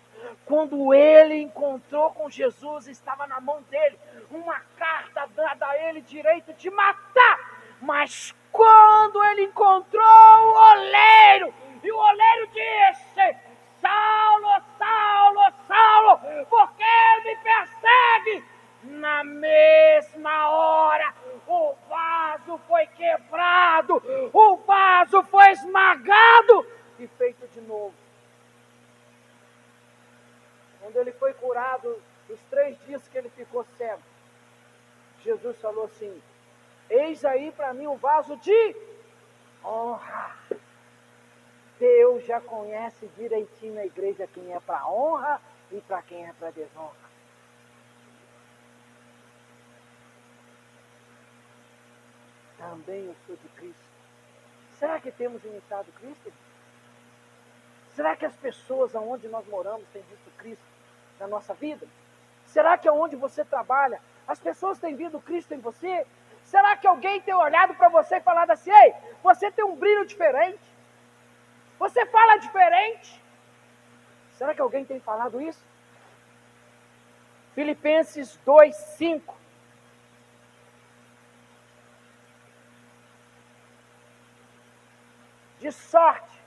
Quando ele encontrou com Jesus, estava na mão dele uma carta dada a ele direito de matar. Mas quando ele encontrou o oleiro, e o oleiro disse, Saulo, Saulo, Saulo, por que me persegue? Na mesma hora, o vaso foi quebrado quando ele foi curado, os 3 dias que ele ficou cego, Jesus falou assim: eis aí para mim um vaso de honra. Deus já conhece direitinho na igreja quem é para honra e para quem é para desonra. Também eu sou de Cristo. Será que temos imitado Cristo? Será que as pessoas aonde nós moramos têm visto Cristo na nossa vida? Será que aonde você trabalha, as pessoas têm visto Cristo em você? Será que alguém tem olhado para você e falado assim: ei, você tem um brilho diferente? Você fala diferente? Será que alguém tem falado isso? Filipenses 2:5. De sorte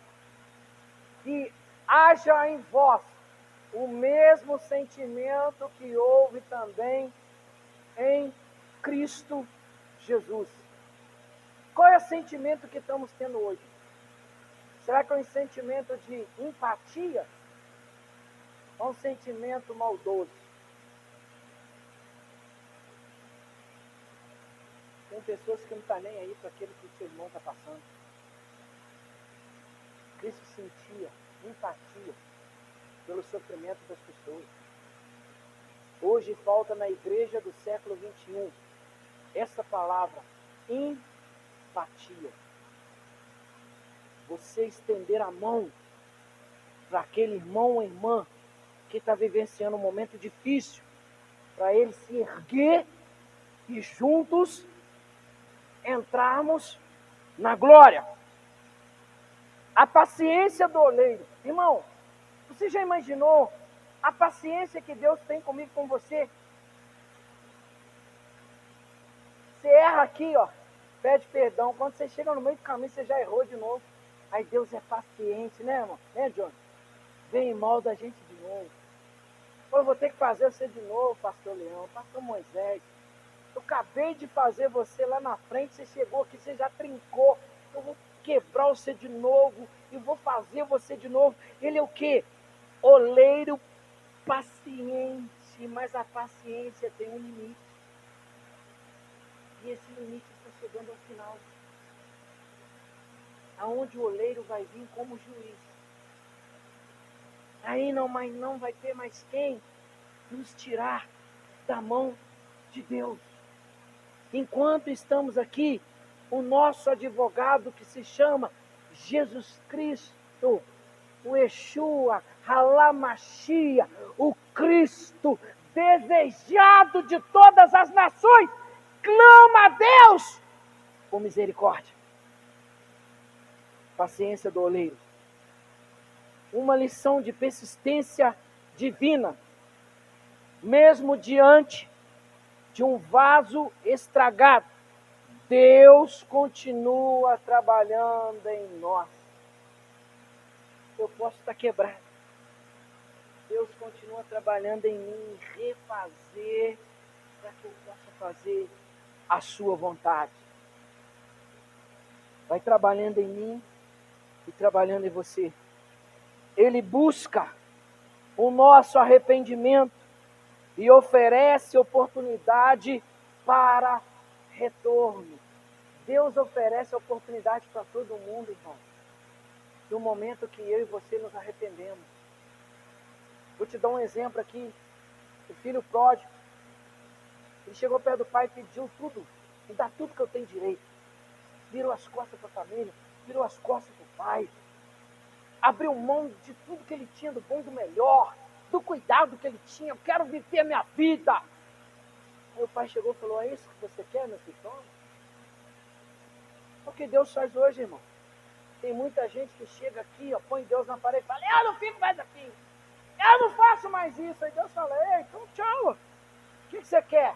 que haja em vós o mesmo sentimento que houve também em Cristo Jesus. Qual é o sentimento que estamos tendo hoje? Será que é um sentimento de empatia? Ou um sentimento maldoso? Tem pessoas que não estão nem aí para aquilo que o seu irmão está passando. Cristo sentia empatia pelo sofrimento das pessoas. Hoje falta na igreja do século 21 essa palavra, empatia. Você estender a mão para aquele irmão ou irmã que está vivenciando um momento difícil, para ele se erguer e juntos entrarmos na glória. A paciência do oleiro. Irmão, você já imaginou a paciência que Deus tem comigo, com você? Você erra aqui, ó, pede perdão. Quando você chega no meio do caminho, você já errou de novo. Aí Deus é paciente, né, irmão? Né, John? Vem mal da gente de novo. Eu vou ter que fazer você de novo, pastor Leão, pastor Moisés. Eu acabei de fazer você lá na frente, você chegou aqui, você já trincou. Eu vou quebrar você de novo e vou fazer você de novo. Ele é o quê? Oleiro paciente, mas a paciência tem um limite. E esse limite está chegando ao final. Aonde o oleiro vai vir como juiz. Aí não vai ter mais quem nos tirar da mão de Deus. Enquanto estamos aqui, o nosso advogado que se chama Jesus Cristo, o Yeshua, Halamashia, o Cristo desejado de todas as nações, clama a Deus por misericórdia. Paciência do oleiro. Uma lição de persistência divina, mesmo diante de um vaso estragado, Deus continua trabalhando em nós. Eu posso estar quebrado. Deus continua trabalhando em mim, refazer, para que eu possa fazer a sua vontade. Vai trabalhando em mim e trabalhando em você. Ele busca o nosso arrependimento e oferece oportunidade para retorno. Deus oferece oportunidade para todo mundo, irmão. No momento que eu e você nos arrependemos. Vou te dar um exemplo aqui. O filho pródigo. Ele chegou perto do pai e pediu tudo. Me dá tudo que eu tenho direito. Virou as costas para a família. Virou as costas para o pai. Abriu mão de tudo que ele tinha, do bom e do melhor. Do cuidado que ele tinha. Eu quero viver a minha vida. Aí o pai chegou e falou: é isso que você quer, meu filho? Toma. É o que Deus faz hoje, irmão. Tem muita gente que chega aqui, ó, põe Deus na parede e fala: eu não fico mais aqui. Eu não faço mais isso. Aí Deus fala: ei, então tchau. O que você quer?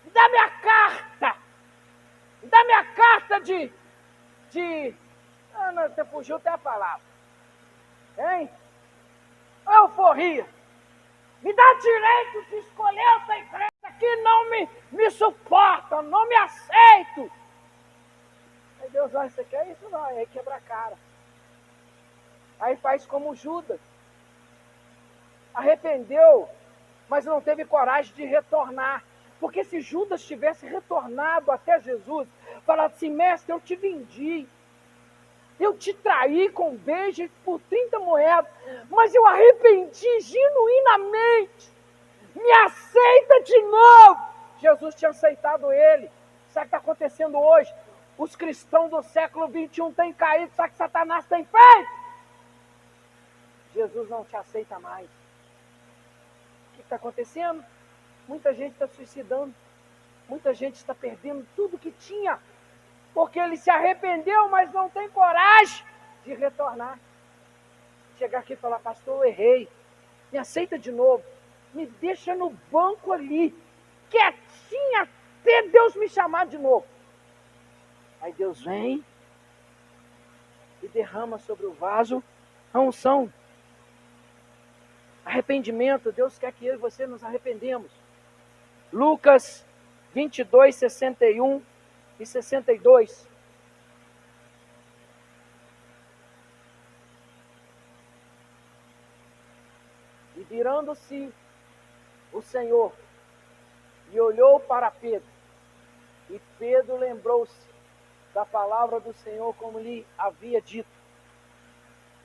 Me dá minha carta. Me dá minha carta de... Ah, não, você fugiu até a palavra. Hein? Euforia. Me dá direito de escolher essa igreja que não me suporta, não me aceito. Aí Deus olha: você quer isso? Não. Aí quebra a cara. Aí faz como Judas. arrependeu, mas não teve coragem de retornar. Porque se Judas tivesse retornado até Jesus, falado assim: mestre, eu te vendi, eu te traí com um beijo por 30 moedas, mas eu arrependi genuinamente, me aceita de novo. Jesus tinha aceitado ele. Sabe o que está acontecendo hoje? Os cristãos do século 21 têm caído. Sabe o que Satanás tem feito? Jesus não te aceita mais. O que está acontecendo? Muita gente está suicidando. Muita gente está perdendo tudo que tinha, porque ele se arrependeu, mas não tem coragem de retornar. Chegar aqui e falar: pastor, eu errei, me aceita de novo, me deixa no banco ali, quietinha, até Deus me chamar de novo. Aí Deus vem e derrama sobre o vaso a unção. Arrependimento, Deus quer que eu e você nos arrependemos. Lucas 22, 61 e 62. E virando-se o Senhor e olhou para Pedro, e Pedro lembrou-se da palavra do Senhor, como lhe havia dito: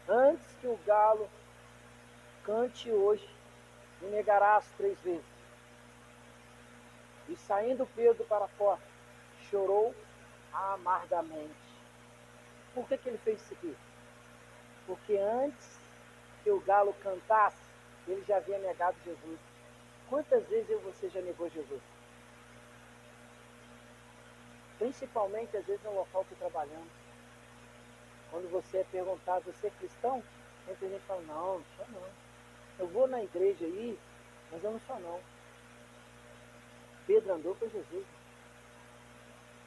antes que o galo cante hoje, me negarás 3 vezes. E saindo Pedro para fora, chorou amargamente. Por que ele fez isso aqui? Porque antes que o galo cantasse, ele já havia negado Jesus. Quantas vezes eu e você já negou Jesus? Principalmente, às vezes, no local que trabalhamos. Quando você é perguntado: você é cristão? Muita gente fala: não, não sou não. Eu vou na igreja aí, mas eu não sou não. Pedro andou com Jesus.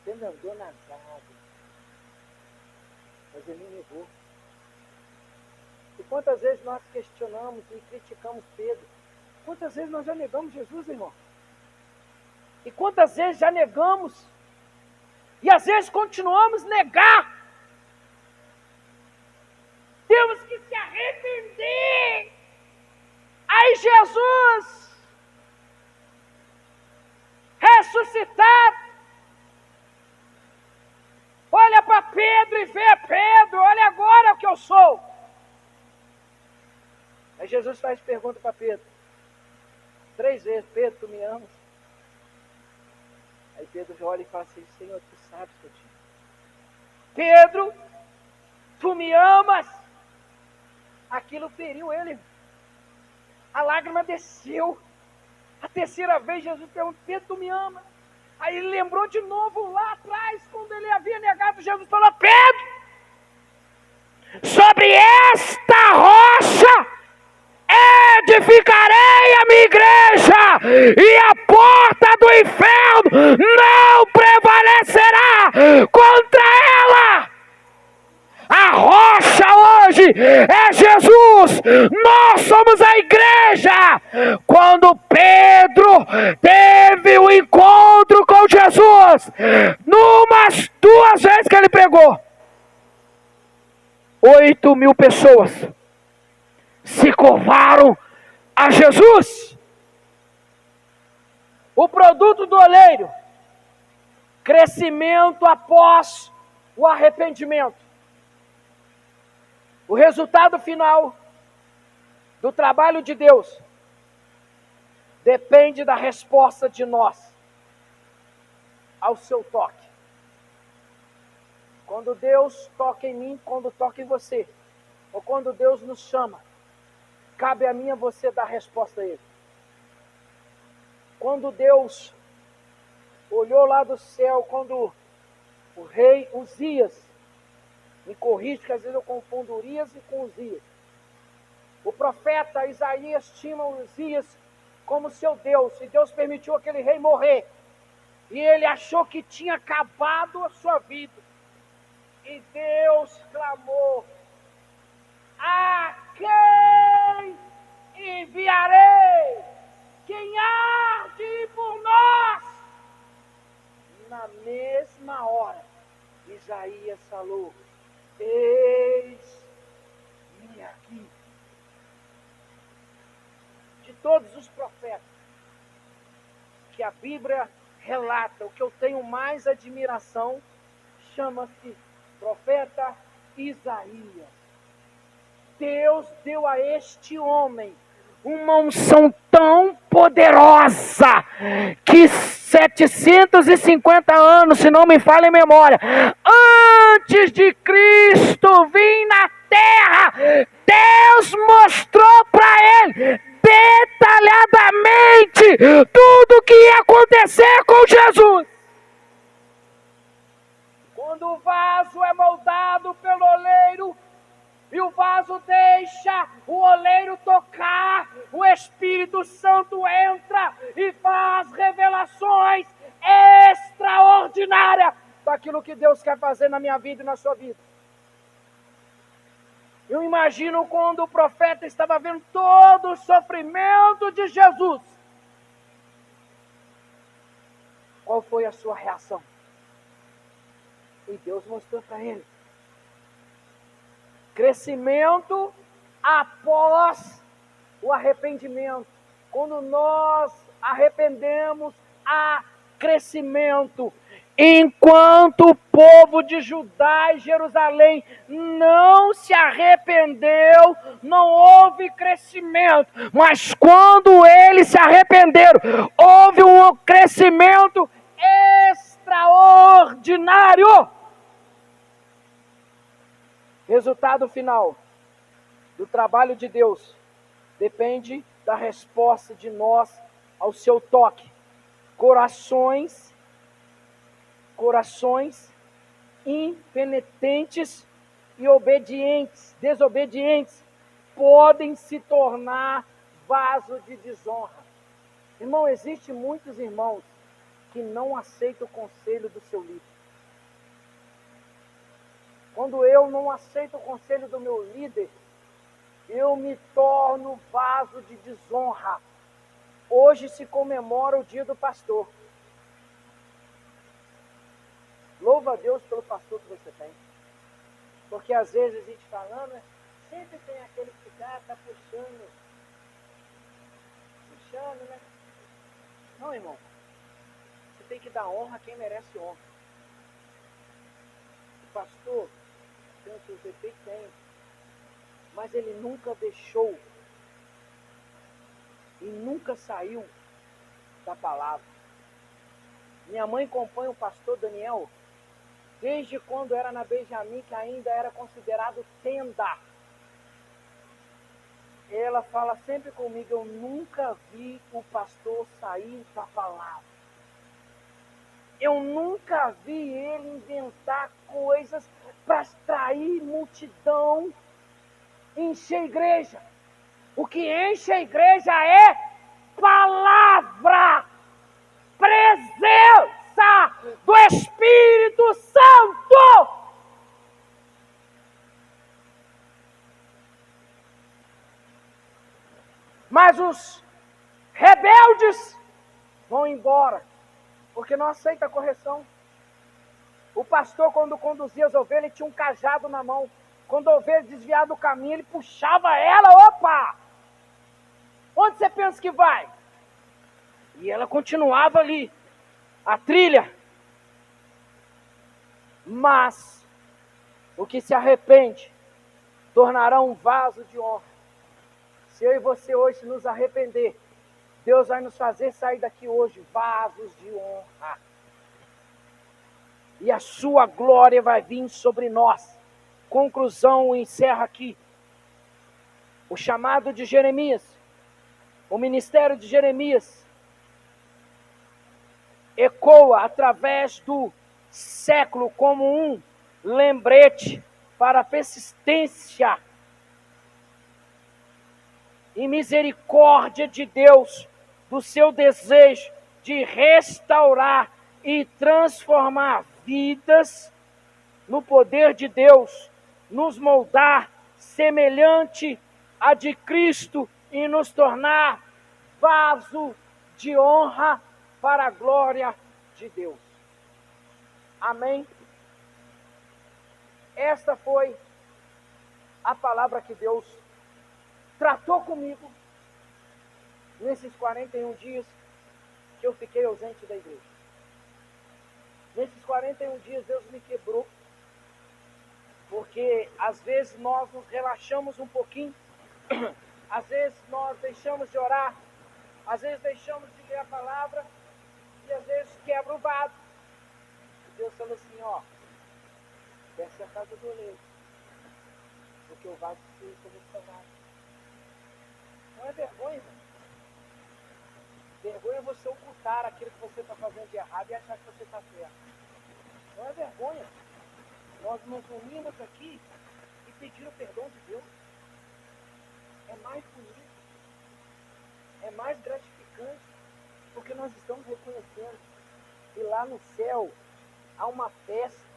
Pedro andou nas águas, mas ele negou. E quantas vezes nós questionamos e criticamos Pedro? Quantas vezes nós já negamos Jesus, irmão? E quantas vezes já negamos? E às vezes continuamos a negar. Temos que se arrepender. Aí Jesus, ressuscitado, olha para Pedro e vê: Pedro, olha agora o que eu sou. Aí Jesus faz pergunta para Pedro 3 vezes: Pedro, tu me amas? Aí Pedro olha e fala assim: Senhor, tu sabes que eu te amo. Pedro, tu me amas? Aquilo feriu ele. A lágrima desceu. A 3ª vez Jesus perguntou: Pedro, tu me ama? Aí ele lembrou de novo lá atrás, quando ele havia negado Jesus, falou: Pedro, sobre esta rocha edificarei a minha igreja, e a porta do inferno não prevalecerá contra ela. A rocha hoje é Jesus. Nós somos a igreja. Quando Pedro teve o encontro com Jesus, numas 2 vezes que ele pregou, 8.000 pessoas se curvaram a Jesus. O produto do oleiro: crescimento após o arrependimento. O resultado final do trabalho de Deus depende da resposta de nós ao seu toque. Quando Deus toca em mim, quando toca em você, ou quando Deus nos chama, cabe a mim e a você dar resposta a Ele. Quando Deus olhou lá do céu, quando o rei Uzias, me corrige que às vezes eu confundo Urias e com Uzias. O profeta Isaías tinha Uzias como seu Deus, e Deus permitiu aquele rei morrer. E ele achou que tinha acabado a sua vida. E Deus clamou: a quem enviarei? Quem há de ir por nós? Na mesma hora, Isaías falou: eis-me aqui. todos os profetas que a Bíblia relata, o que eu tenho mais admiração, chama-se profeta Isaías. Deus deu a este homem uma unção tão poderosa que 750 anos, se não me falha a memória, antes de Cristo vir na terra, Deus mostrou para ele detalhadamente tudo o que ia acontecer com Jesus. Quando o vaso é moldado pelo oleiro, e o vaso deixa o oleiro tocar, o Espírito Santo entra e faz revelações extraordinárias daquilo que Deus quer fazer na minha vida e na sua vida. Eu imagino quando o profeta estava vendo todo o sofrimento de Jesus. Qual foi a sua reação? E Deus mostrou para ele. Crescimento após o arrependimento. Quando nós arrependemos, há crescimento. Enquanto o povo de Judá e Jerusalém não se arrependeu, não houve crescimento. Mas quando eles se arrependeram, houve um crescimento extraordinário. Resultado final do trabalho de Deus depende da resposta de nós ao seu toque. Corações impenitentes e desobedientes, podem se tornar vaso de desonra. Irmão, existem muitos irmãos que não aceitam o conselho do seu líder. Quando eu não aceito o conselho do meu líder, eu me torno vaso de desonra. Hoje se comemora o dia do pastor. Louva a Deus pelo pastor que você tem. Porque às vezes a gente falando, sempre tem aquele que está puxando, né? Não, irmão. Você tem que dar honra a quem merece honra. O pastor tem os seus defeitos, tem. Mas ele nunca deixou e nunca saiu da palavra. Minha mãe acompanha o pastor Daniel desde quando era na Benjamim, que ainda era considerado tenda. Ela fala sempre comigo, eu nunca vi o pastor sair da palavra. Eu nunca vi ele inventar coisas para atrair multidão, encher a igreja. O que enche a igreja é palavra, presença do Espírito Santo. Mas os rebeldes vão embora, porque não aceita a correção. O pastor, quando conduzia as ovelhas, ele tinha um cajado na mão. Quando a ovelha desviava do caminho, ele puxava ela, opa! Onde você pensa que vai? E ela continuava ali, a trilha. Mas o que se arrepende tornará um vaso de honra. Se eu e você hoje nos arrepender, Deus vai nos fazer sair daqui hoje vasos de honra. E a sua glória vai vir sobre nós. Conclusão, encerra aqui. O chamado de Jeremias, o ministério de Jeremias, ecoa através do século como um lembrete para a persistência e misericórdia de Deus, do seu desejo de restaurar e transformar vidas no poder de Deus, nos moldar semelhante a de Cristo e nos tornar vaso de honra para a glória de Deus. Amém? Esta foi a palavra que Deus tratou comigo nesses 41 dias que eu fiquei ausente da igreja. Nesses 41 dias Deus me quebrou, porque às vezes nós nos relaxamos um pouquinho, às vezes nós deixamos de orar, às vezes deixamos de ler a palavra, e às vezes quebra o vaso. E Deus falou assim, ó, desce a casa do oleiro, porque o vaso precisa ser restaurado. Não é vergonha, irmão. Vergonha é você ocultar aquilo que você está fazendo de errado e achar que você está certo. Não é vergonha. Nós nos unimos aqui e pedir o perdão de Deus. É mais bonito, é mais gratificante, porque nós estamos reconhecendo. E lá no céu há uma festa.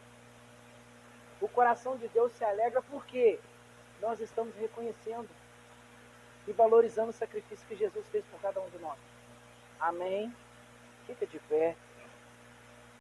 O coração de Deus se alegra porque nós estamos reconhecendo e valorizando o sacrifício que Jesus fez por cada um de nós. Amém? Fica de pé.